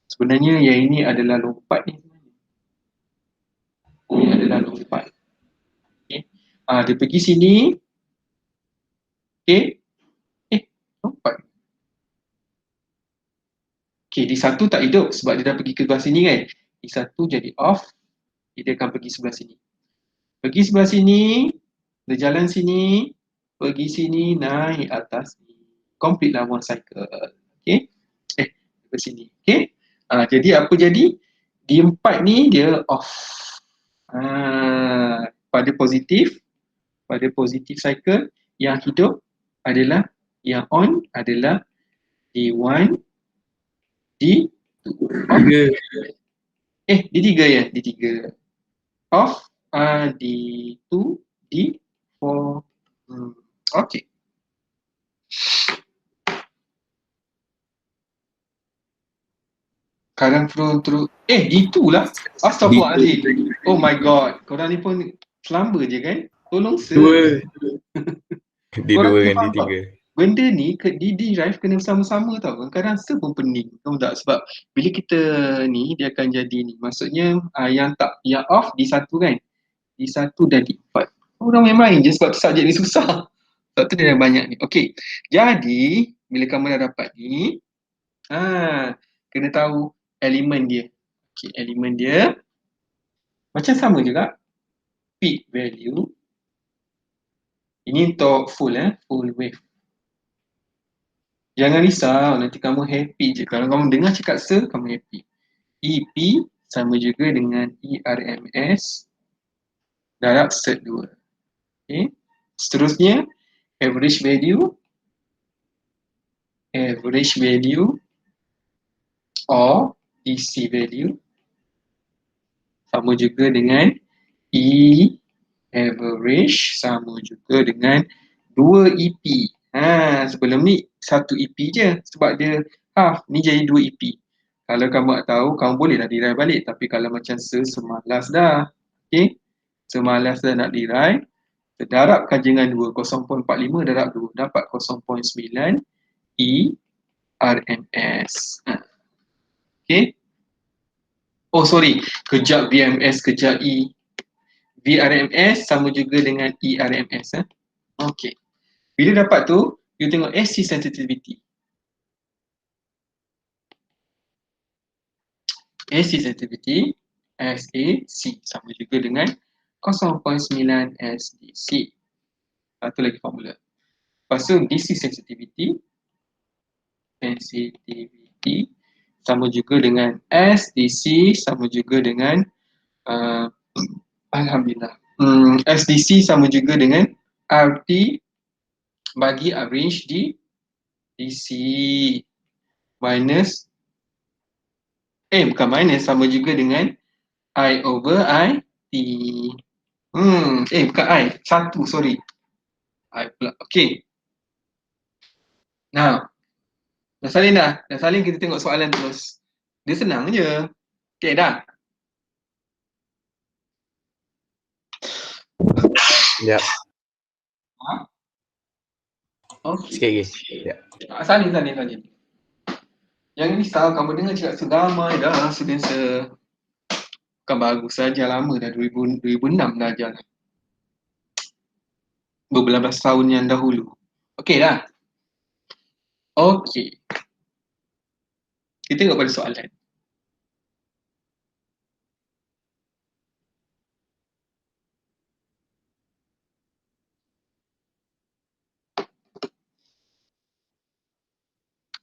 Sebenarnya yang ini adalah lompat ni. Ini adalah lompat. Dia pergi sini. Lompat. D1 tak hidup sebab dia dah pergi ke sebelah sini kan. D1 jadi off. Dia akan pergi sebelah sini. Pergi sebelah sini, dia jalan sini, pergi sini, naik atas ni. Complete lah one cycle. Okey. Ke sini. Okey. Jadi apa jadi? D4 ni dia off. Pada positif cycle, yang hidup adalah, yang on adalah D1, D2. D3 ya, D3. Off, D2, D4. Okey. Current flow through D2 lah. Astaghfirullahaladzim. Oh my god. Korang ni pun selamba je kan? Tolong sir. D2 dengan D3. Benda ni di-drive kena sama-sama tau. Kadang-kadang sir pun pening. Tahu tak? Sebab bila kita ni dia akan jadi ni. Maksudnya yang off D1 kan? D1 dan D4. Orang main-main je sebab subjek ni susah. Sebab tu dia dah banyak ni. Okey. Jadi bila kamu dah dapat ni, kena tahu elemen dia. Okey, elemen dia macam sama juga. Peak value. Ini untuk full wave. Jangan risau, nanti kamu happy je. Kalau kamu dengar cakap sir, kamu happy. EP sama juga dengan ERMS darab set 2. Okay. Seterusnya, average value or DC value sama juga dengan E average sama juga dengan 2 EP. Sebelum ni 1 EP je sebab dia half, ni jadi 2 EP. Kalau kamu tak tahu, kamu bolehlah derive balik, tapi kalau macam semalas dah. Okey. Semalas dah nak derive, darabkan dengan 2, 0.45 darab 2 dapat 0.9 E RMS. Okey. Oh sorry, kejap VMS, kejap E. VRMS sama juga dengan ERMS. Okey. Bila dapat tu, you tengok SC sensitivity. AC sensitivity SAC sama juga dengan 0.9 SDC. Satu lagi formula. Lepas tu DC sensitivity sama juga dengan SDC sama juga dengan alhamdulillah. SDC sama juga dengan RT bagi average di DC minus bukan minus, sama juga dengan I over IT. Bukan I, satu, sorry. I pula, okay. Now, dah salin kita tengok soalan terus. Dia senang je. Okay dah? Ya. Okay. Sikit lagi. Ya. Salin. Jangan risau, kamu dengar cakap seramai dah student. Bukan baru saja, lama dah, 2006 dah ajar. Beberapa tahun yang dahulu. Okey dah? Okey. Kita tengok pada soalan.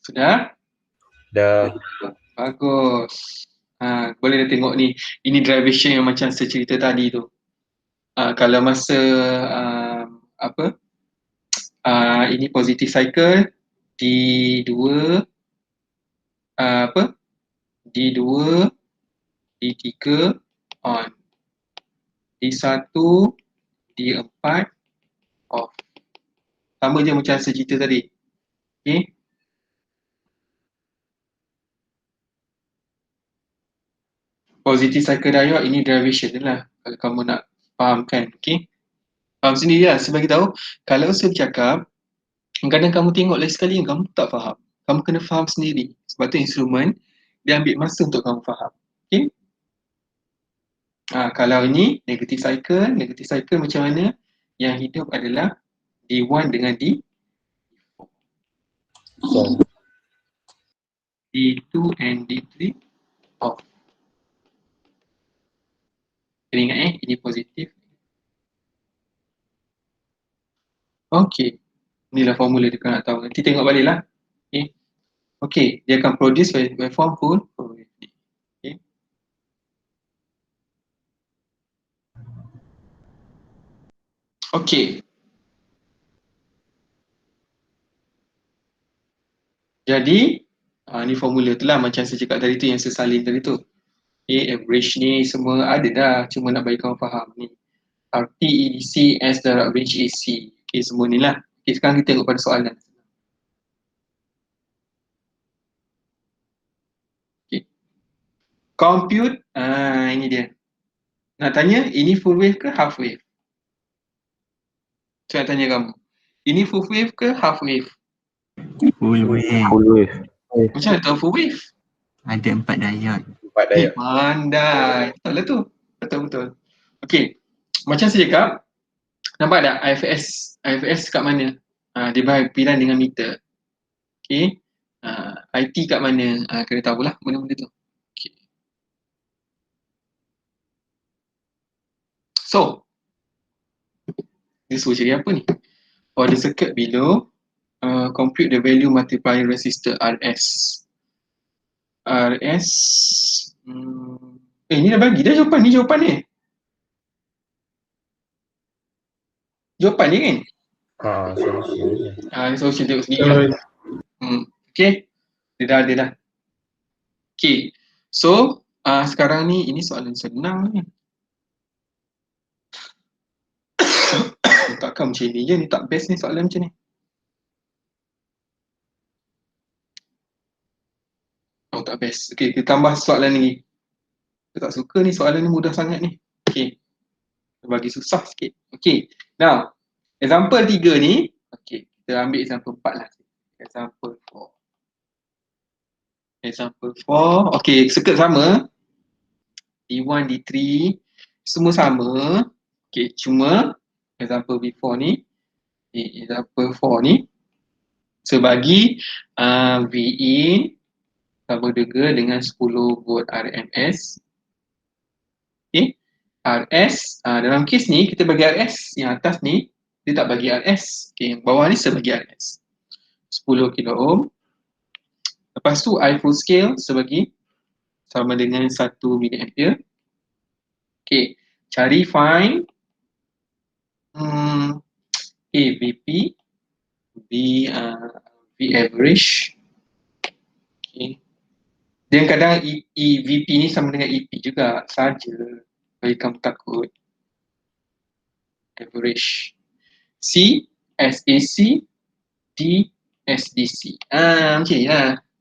Sudah? Dah. Bagus. Boleh dah tengok ni. Ini derivation yang macam saya cerita tadi tu. Kalau masa ini positive cycle D2 D2 D3 on, D1 D4 off. Sama je macam saya cerita tadi. Okay. Positive cycle diode ini derivation je lah kalau kamu nak fahamkan. Okay. Faham sendiri lah. Sebab kita tahu, kalau saya bercakap, kadang kamu tengok lagi sekali kamu tak faham. Kamu kena faham sendiri. Sebab tu instrumen dia ambil masa untuk kamu faham. Okay. Kalau ini negative cycle macam mana? Yang hidup adalah D1 dengan D4. D2 and D3 off. Kena ingat ini positif. Okey. Inilah formula dia nak tahu. Nanti tengok balik lah. Okey. Dia akan produce waveform full. Okay. Okey. Jadi, ni formula tu lah macam saya cakap tadi tu, yang saya salin tadi tu. Average ni semua ada dah. Cuma nak bagi kamu faham ni. RT, EDC, S darab average AC. Okay, semua ni lah. Okay, sekarang kita tengok pada soalan. Okay. Compute, ini dia. Nak tanya, ini full wave ke half wave? Saya tanya kamu. Ini full wave ke half wave? Full wave. Full wave. Macam mana tahu full wave? Ada 4 diode. 4 diode. Pandai. Betul lah tu. Betul. Okay. Macam saya cakap, nampak tak IFS? IFS kat mana? Dia berhimpiran dengan meter. Okay. IT kat mana? Kena tahulah benda-benda tu. Okay. So, dia suruh cari apa ni? For the circuit below, compute the value multiplying resistor RS. Ni dah bagi dah jawapan ni. Jawapan ni kan? Ni solution tengok sendiri lah. Okay. Dia dah. Okay. So, sekarang ni, ini soalan senang ni. Takkan macam ni je, ni tak best ni soalan macam ni. Oh, tak best. Okay, kita tambah soalan lagi. Saya tak suka ni, soalan ni mudah sangat ni. Okay. Bagi susah sikit. Okay. Now, example 3 ni, okay, kita ambil example 4 lah. Example 4. Okay, circuit sama. D1, D3, semua sama. Okay, cuma example before ni, example 4 ni, saya bagi V in sama juga dengan 10 volt RMS. Okay. RS, dalam kes ni kita bagi RS, yang atas ni dia tak bagi RS. Okay, yang bawah ni saya bagi RS. 10 kilo ohm. Lepas tu I full scale sebagi sama dengan 1 miliampere. Okay, cari find VP, V average. Okay. Dan kadang VP ni sama dengan EP juga saja, bagi kamu takut. Average. C SAC, D SDC. Okay,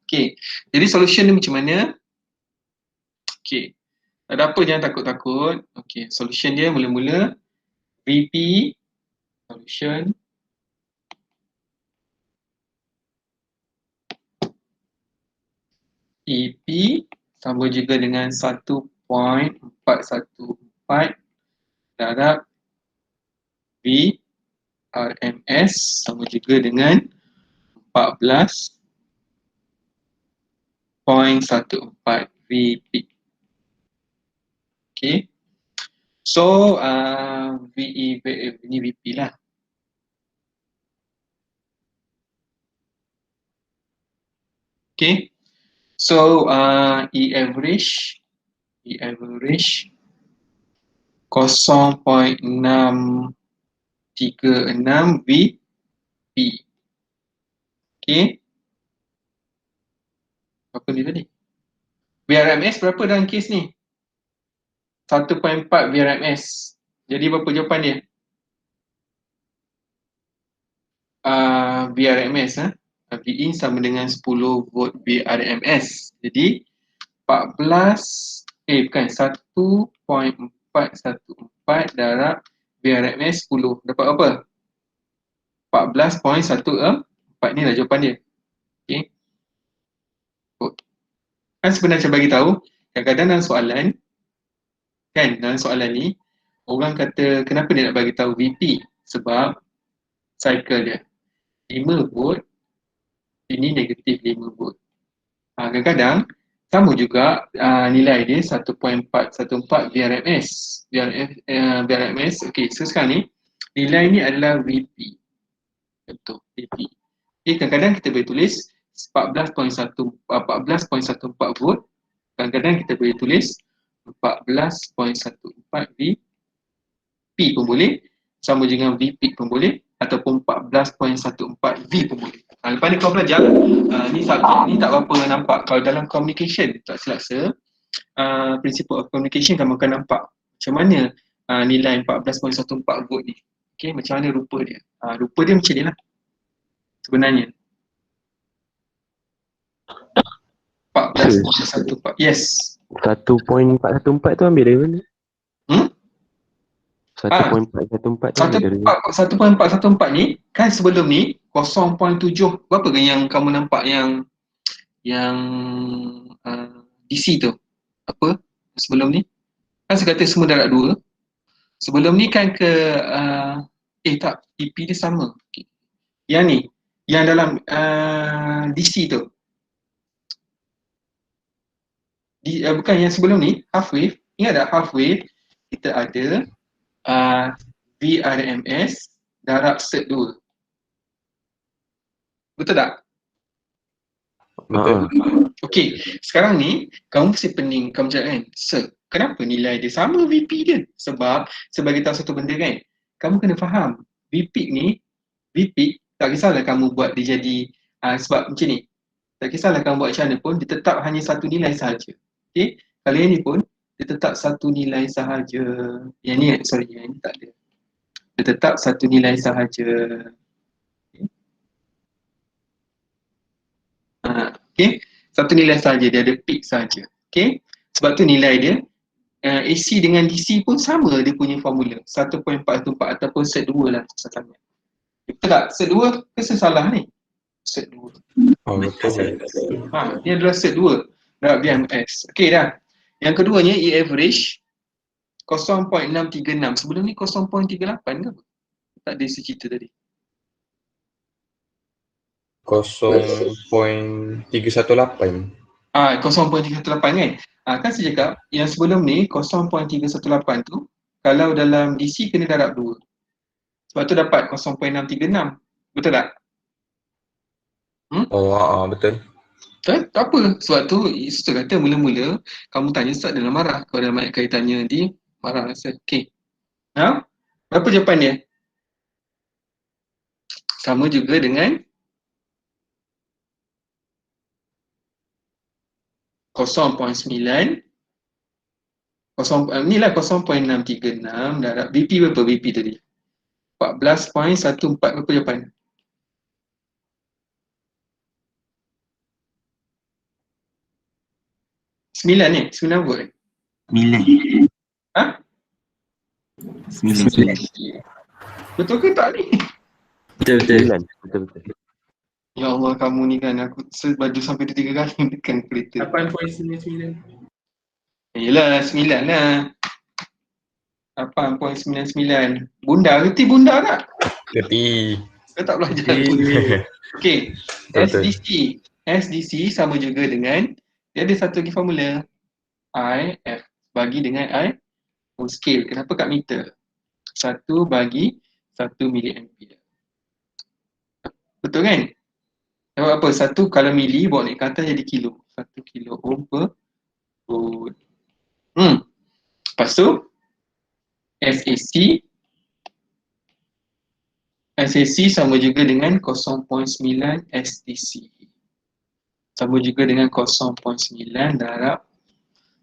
okay. Jadi solution ni macam mana? Okay. Tak ada apa, jangan takut-takut. Okay, solution dia mula-mula VP solution EP sama juga dengan 1.414 darab V RMS sama juga dengan 14.14 VP. Okay. So VE ini VP lah. Okay. So E average 0.636 VP. Okay. Apa ni tadi? VRMS berapa dalam kes ni? 1.4 VRMS. Jadi berapa jawapan dia? VRMS VE sama dengan 10 volt VRMS. Jadi 1.414 darab VRMS 10. Dapat apa? 14.14 ni lah jawapan dia. Okay. Kan sebenarnya saya bagi tahu, kadang-kadang dalam soalan, kan dalam soalan ni, orang kata kenapa dia nak bagi tahu VP? Sebab cycle dia 5 volt, ini negatif 5 volt. Kadang-kadang sama juga nilai dia 1.414 VRMS. VRMS. Okey, so sekarang ni nilai ni adalah VP. Betul, VP. Okay, kadang-kadang kita boleh tulis 14.14 volt. Kadang-kadang kita boleh tulis 14.14 VP pun boleh, sama dengan VP pun boleh, ataupun 14.14 V pun boleh. Lepas ni kau belajar, ni tak berapa nampak. Kalau dalam communication, tak silap saya, principle of communication kamu akan nampak macam mana nilai 14.14 volt ni. Okay, macam mana rupa dia. Rupa dia macam ni lah sebenarnya. 14.14. Yes. 1.414 tu ambil dari mana? 1.414 tu ambil dari mana? 1.414 ni kan sebelum ni 0.7. Berapa kan yang kamu nampak yang DC tu? Apa sebelum ni? Kan saya kata semua darab 2. Sebelum ni kan ke tak, EP dia sama. Okay. Yang ni, yang dalam DC tu. Bukan yang sebelum ni, half wave. Ingat tak half wave? Kita ada VRMS darab set 2. Betul tak? Betul. Okey, sekarang ni kamu mesti pening, kamu cakap kan, sir, kenapa nilai dia sama VP dia? Sebab sebagai tahu satu benda kan, kamu kena faham VP ni, VP tak kisahlah kamu buat dia jadi sebab macam ni, tak kisahlah kamu buat macam mana pun, dia tetap hanya satu nilai sahaja. Okey, kalau yang ni pun dia tetap satu nilai sahaja. Yang ni yang ni tak ada. Dia tetap satu nilai sahaja. Okay, satu nilai sahaja, dia ada peak sahaja. Okay, sebab tu nilai dia AC dengan DC pun sama dia punya formula 1.414 ataupun set 2 lah misalnya. Betul tak? Set 2 ke salah ni? Set 2. Betul. Ni adalah set 2 darab VMS. Okay dah. Yang keduanya E average 0.636. Sebelum ni 0.38 ke apa? Tak ada cerita tadi. 0.318. 0.318 kan? Kan saya cakap yang sebelum ni 0.318 tu kalau dalam DC kena darab 2. Sebab tu dapat 0.636. Betul tak? Betul. Tak apa. Sebab tu Ustaz kata mula-mula kamu tanya Ustaz dalam marah. Kalau dalam ayat kali tanya nanti marah Ustaz. Okey. Berapa jawapan dia? Sama juga dengan 0.9 inilah 0.636 darab BP berapa BP tadi? 14.14 berapa jawapan? 9 ni? 9 apa? 9. Ha? 9. Betul ke tak ni? Betul. 9. Betul. Ya Allah, kamu ni kan aku baju sampai 3 kali tekan kereta. 8.99. Yelah, 9 lah. 8.99. Bunda, reti bunda tak? Kerti. Kau tak belajar pun. Okay, Betul. SDC sama juga dengan, dia ada satu lagi formula. IF bagi dengan I full scale. Kenapa kat meter? 1 bagi 1 miliampere. Betul kan? Sebab apa? 1 kalau mili bawa naik ke atas jadi kilo. 1 kilo ohm per volt. Lepas tu SAC sama juga dengan 0.9 SDC. Sama juga dengan 0.9 darab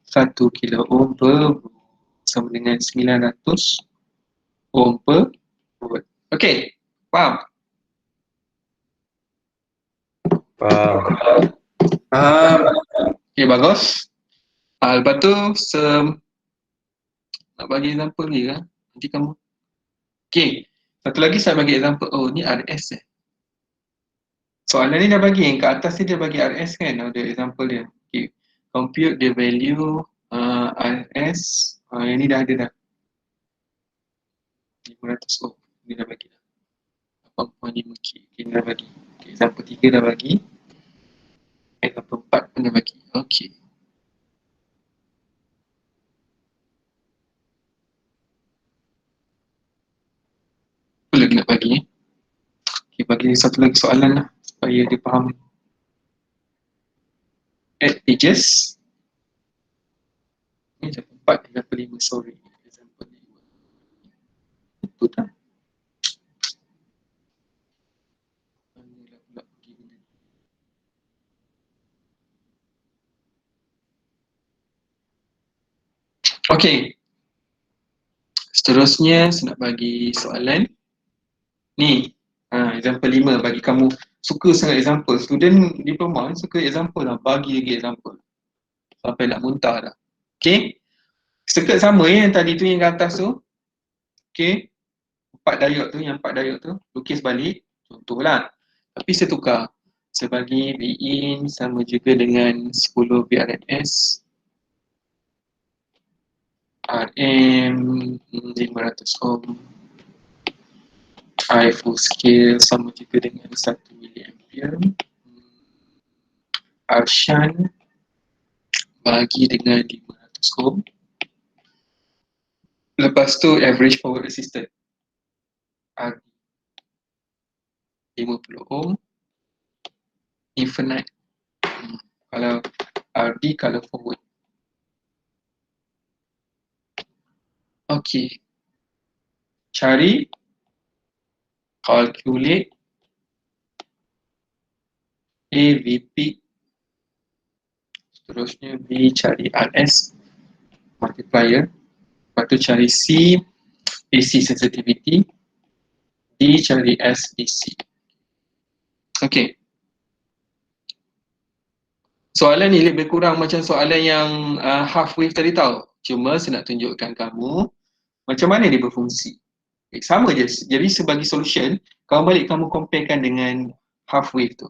1 kilo ohm per volt. Sama dengan 900 ohm per volt. Okey, faham? Okey, bagus. Lepas tu nak bagi example lagi kan? Nanti kamu. Okey, satu lagi saya bagi example. Oh, ni RS Soalan ni dah bagi, yang kat atas ni dia bagi RS kan? Ada example dia. Okey, compute the value RS. Yang ni dah ada dah. 500 ohm. Ni dah bagi dah. 8.5 K. Ni dah bagi. Okay, example 3 dah bagi. Example 4 pun dah bagi. Okey. Apa lagi nak bagi? Okay, bagi satu lagi soalan lah supaya dia faham. Add pages. Ni example 4, example 5, sorry. Example 5. Betul tak? Okey. Seterusnya saya nak bagi soalan. Ni, example 5 bagi kamu suka sangat example. Student diploma suka example lah, bagi lagi example. Sampai nak muntah dah. Okey. Circuit sama yang tadi tu yang kat atas tu. Okey. 4 diode tu, yang 4 diode tu lukis balik. Contohlah. Tapi saya tukar. Saya bagi Vin sama juga dengan 10 VRMS. RM 500 ohm. I full scale sama juga dengan 1 miliampere. Arshan bagi dengan 500 ohm. Lepas tu average power resistance RD 50 ohm. Infinite. Kalau RD kalau forward. Okey. Cari, calculate AVP. Seterusnya B cari RS multiplier. Lepas tu cari C AC sensitivity. D cari S DC. Okey. Soalan ni lebih kurang macam soalan yang half wave tadi tau. Cuma saya nak tunjukkan kamu macam mana dia berfungsi. Sama je. Jadi sebagai solution, kamu balik kamu comparekan dengan half wave tu.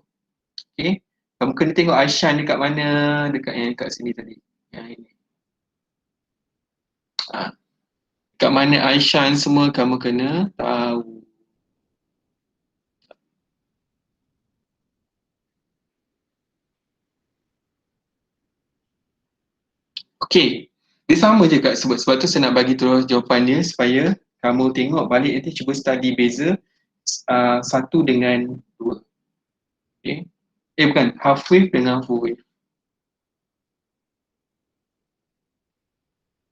Okay. Kamu kena tengok Aishan dekat mana, dekat sini tadi. Yang ini. Dekat mana Aishan semua kamu kena tahu. Okey. Dia sama je Kak, sebab tu saya nak bagi terus jawapan dia supaya kamu tengok balik nanti cuba study beza satu dengan dua. Okey. Bukan, half wave dengan full wave.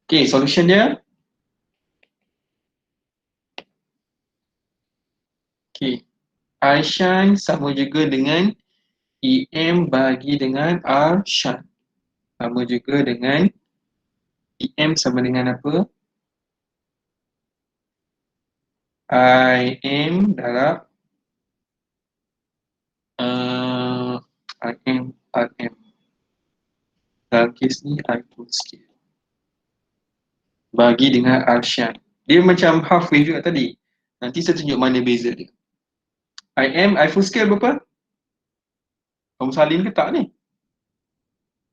Okey, solution dia. Okey. I shine sama juga dengan EM bagi dengan R shine. Sama juga dengan EM sama dengan apa? IM darab IM RM. Dalam kes ni I full scale bagi dengan R shine. Dia macam half wave juga tadi. Nanti saya tunjuk mana beza dia. IM, I full scale berapa? Kamu salin ke tak ni?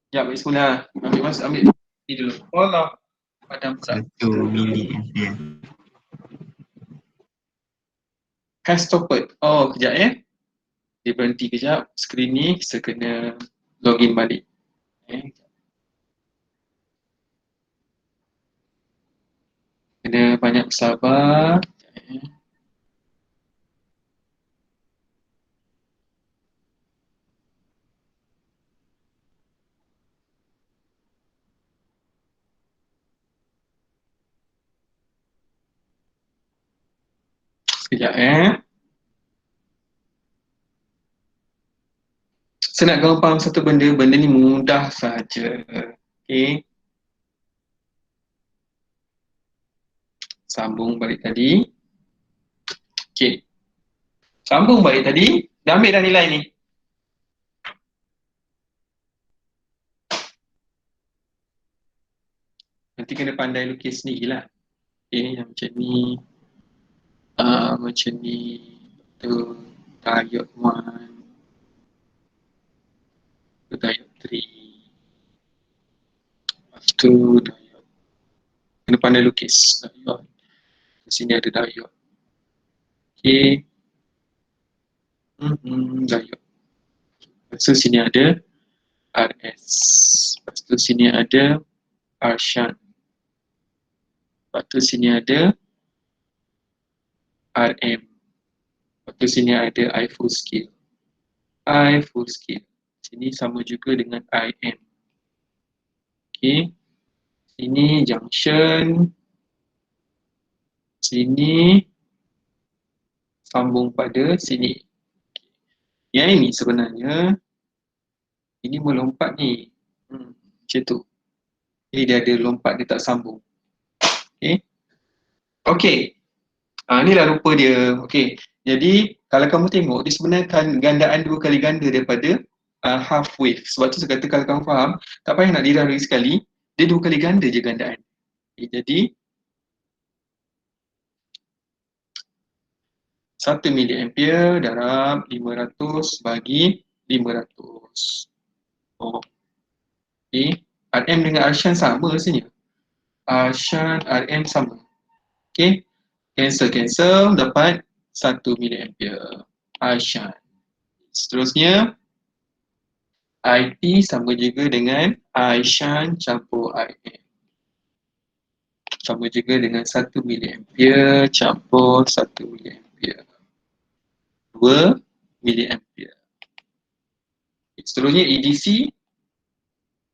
Ya, ambil semula. Ambil ni dulu. Allah. Padam pula. 1 miliampere. Has stopped. Oh, kejap ya. Dia berhenti kejap. Skrin ni saya kena login balik. Kena banyak sabar. Sekejap Saya nak kamu faham satu benda ni mudah saja. Okey. Sambung balik tadi. Okey. Sambung balik tadi. Dah ambil dah nilai ni. Nanti kena pandai lukis sendirilah. Okey, yang macam ni. Macam ni. Tu diode 1. Tu diode 3. Lepas tu diode. Kena pandai lukis diode. Di sini ada diode. Okey. Diode. Lepas tu sini ada RS. Lepas tu sini ada R shunt. Lepas tu sini ada RM. Lepas tu sini ada I full scale. I full scale. Sini sama juga dengan IM. Okey. Sini junction. Sini sambung pada sini. Yang ini sebenarnya ini melompat ni. Macam tu. Jadi dia ada lompat, dia tak sambung. Okey. Okey. Inilah rupa dia. Okey. Jadi kalau kamu tengok dia sebenarnya gandaan 2 kali ganda daripada half wave. Sebab tu saya kata kalau kamu faham, tak payah nak dirah lagi sekali, dia 2 kali ganda je gandaan. Okay, jadi 1 miliampere darab 500 bagi 500. Okey. RM dengan R shunt sama rasanya. R shunt, RM sama. Okey. Cancel dapat 1 miliampere. R shunt. Seterusnya IP sama juga dengan I shunt campur IM. Sama juga dengan 1 miliampere campur 1 miliampere. 2 miliampere. Seterusnya EDC.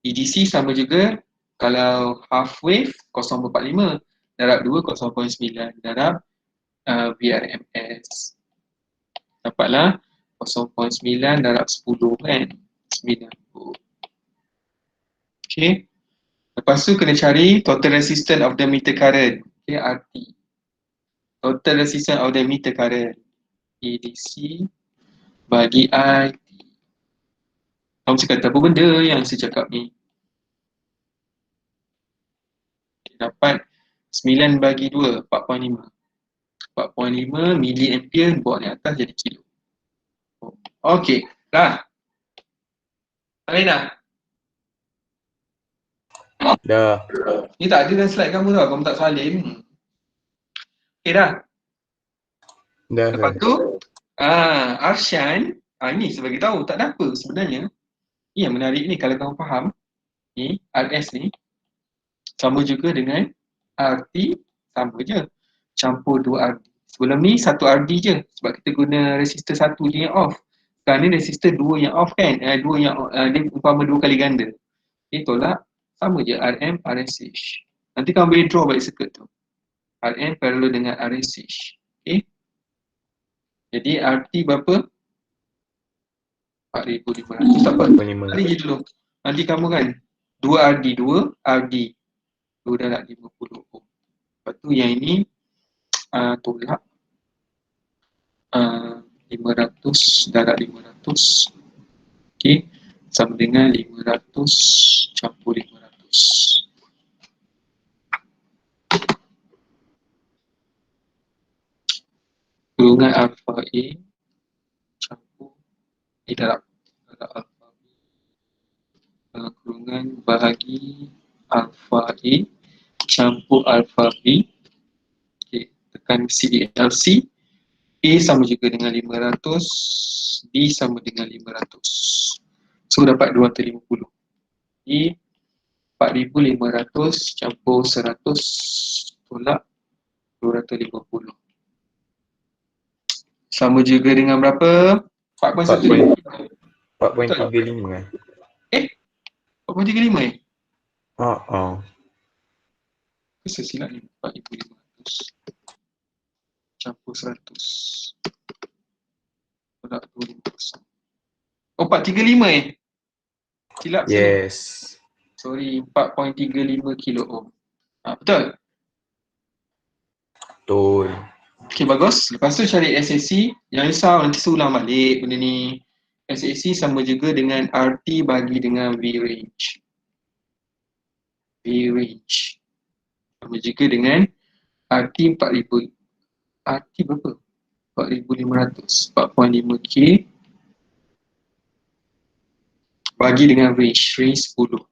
EDC sama juga kalau half wave 0.45 darab 2 0.9 darab VRMS. Dapatlah 0.9 darab 10 kan. 90. Okay. Lepas tu kena cari total resistance of the meter current. Okay, RT. Total resistance of the meter current. EDC bagi IT. Kamu cakap apa benda yang saya cakap ni? Dapat 9 bagi 2, 4.5. 4.5 miliampere buat ni atas jadi kilo. Okey, dah. Salin dah? Dah. Ni tak ada dalam slide kamu tau, kamu tak salin. Okey dah. Dah. Lepas tu, R shunt, ni saya bagi tahu tak ada apa sebenarnya. Ni yang menarik ni kalau kamu faham. Ni RS ni. Sama juga dengan RT, sama je. Campur 2 RD. Sebelum ni 1 RD je sebab kita guna resistor 1 je yang off. Sekarang ni resistor 2 yang off kan. Dia umpama 2 kali ganda. Okay, tolak. Sama je RM, RSH. Nanti kamu boleh draw balik circuit tu. RM parallel dengan RSH. Okay. Jadi RT berapa? 4,500. Tak apa. 45. Kali je dulu. Nanti kamu kan 2 RD, 2 RD. 2 darab 50 ohm. Lepas tu yang ini tolak 500 darab 500. Okay. Sama dengan 500 campur 500. Kurungan alpha A campur darab alpha B. Kurungan bahagi alpha A campur alpha B. Okay. Tekan CDLC. A sama juga dengan 500, B sama dengan 500. So dapat 250. Jadi 4,500 campur 100 tolak 250. Sama juga dengan berapa? 4.1. 4.35. 4.35 eh? Saya silap ni. 4,500 campur 100 tolak 250. Oh, 435 eh? Silap saya. Yes. Sorry, 4.35 kilo ohm. Betul? Betul. Okay, bagus. Lepas tu cari SAC. Jangan risau, nanti saya ulang balik benda ni. SAC sama juga dengan RT bagi dengan V range. V range. Sama juga dengan RT 4,000. RT berapa? 4,500. 4.5K bagi dengan range. Range 10.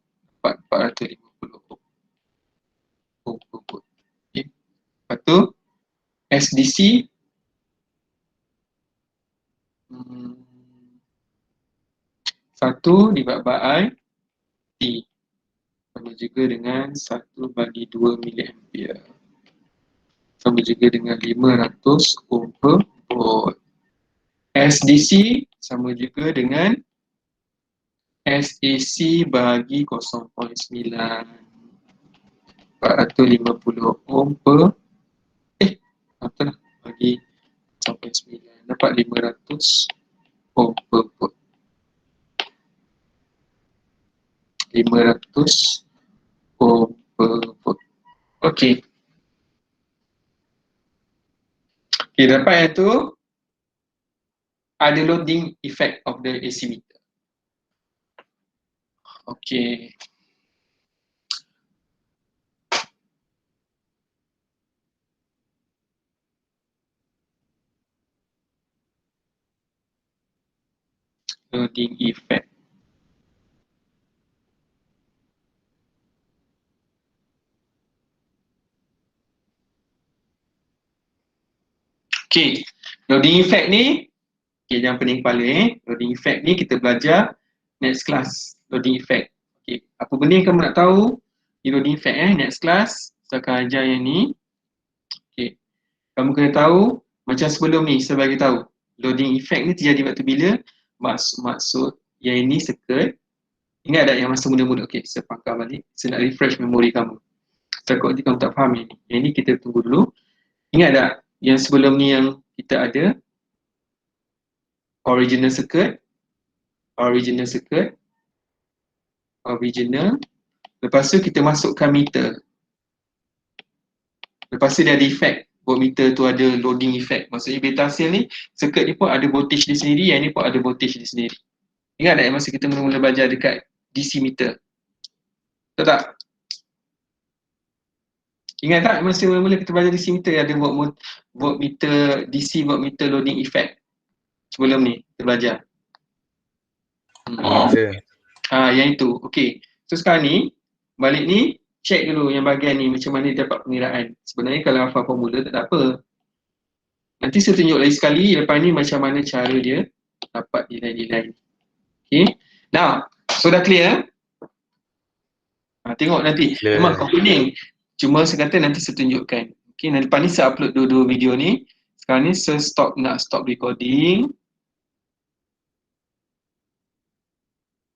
450 ohm. Okay. Lepas tu SDC 1 divided T sama juga dengan 1 bagi 2 mA. Sama juga dengan 500 ohm per volt. SDC sama juga dengan SAC bagi 0.9. 450 ohm per betul lah, bagi 0.9 dapat 500 ohm per volt. 500 ohm per volt. Okey. Okey, dapat yang tu ada loading effect of the AC meter. Okey. Loading effect. Okey, loading effect ni, okey, jangan pening kepala Loading effect ni kita belajar next class. Loading effect. Okey, apa benda yang kamu nak tahu di loading effect next class, saya akan ajar yang ni. Okey, kamu kena tahu macam sebelum ni saya bagi tahu. Loading effect ni terjadi waktu bila? Maksud yang ini circuit. Ingat tak yang masa muda-muda? Okey, saya pangkal balik. Saya nak refresh memori kamu. Takut nanti kamu tak faham yang ni. Yang ni kita tunggu dulu. Ingat tak yang sebelum ni yang kita ada original circuit, lepas tu kita masukkan meter, lepas tu dia ada effect. Voltmeter tu ada loading effect. Maksudnya beta hasil ni, circuit ni pun ada voltage dia sendiri, yang ni pun ada voltage dia sendiri. Ingat tak masa kita mula-mula belajar dekat DC meter? Betul tak? Ingat tak masa mula-mula kita belajar DC meter ada voltmeter, DC voltmeter loading effect? Sebelum ni kita belajar. Yang itu. Okey. So sekarang ni balik ni check dulu yang bahagian ni macam mana dia dapat pengiraan. Sebenarnya kalau hafal formula tak ada apa. Nanti saya tunjuk lagi sekali lepas ni macam mana cara dia dapat nilai-nilai. Okey. Now, so dah clear? Tengok nanti. Gila. Memang kau pening. Cuma saya kata nanti saya tunjukkan. Okay, lepas ni saya upload dua-dua video ni. Sekarang ni saya nak stop recording.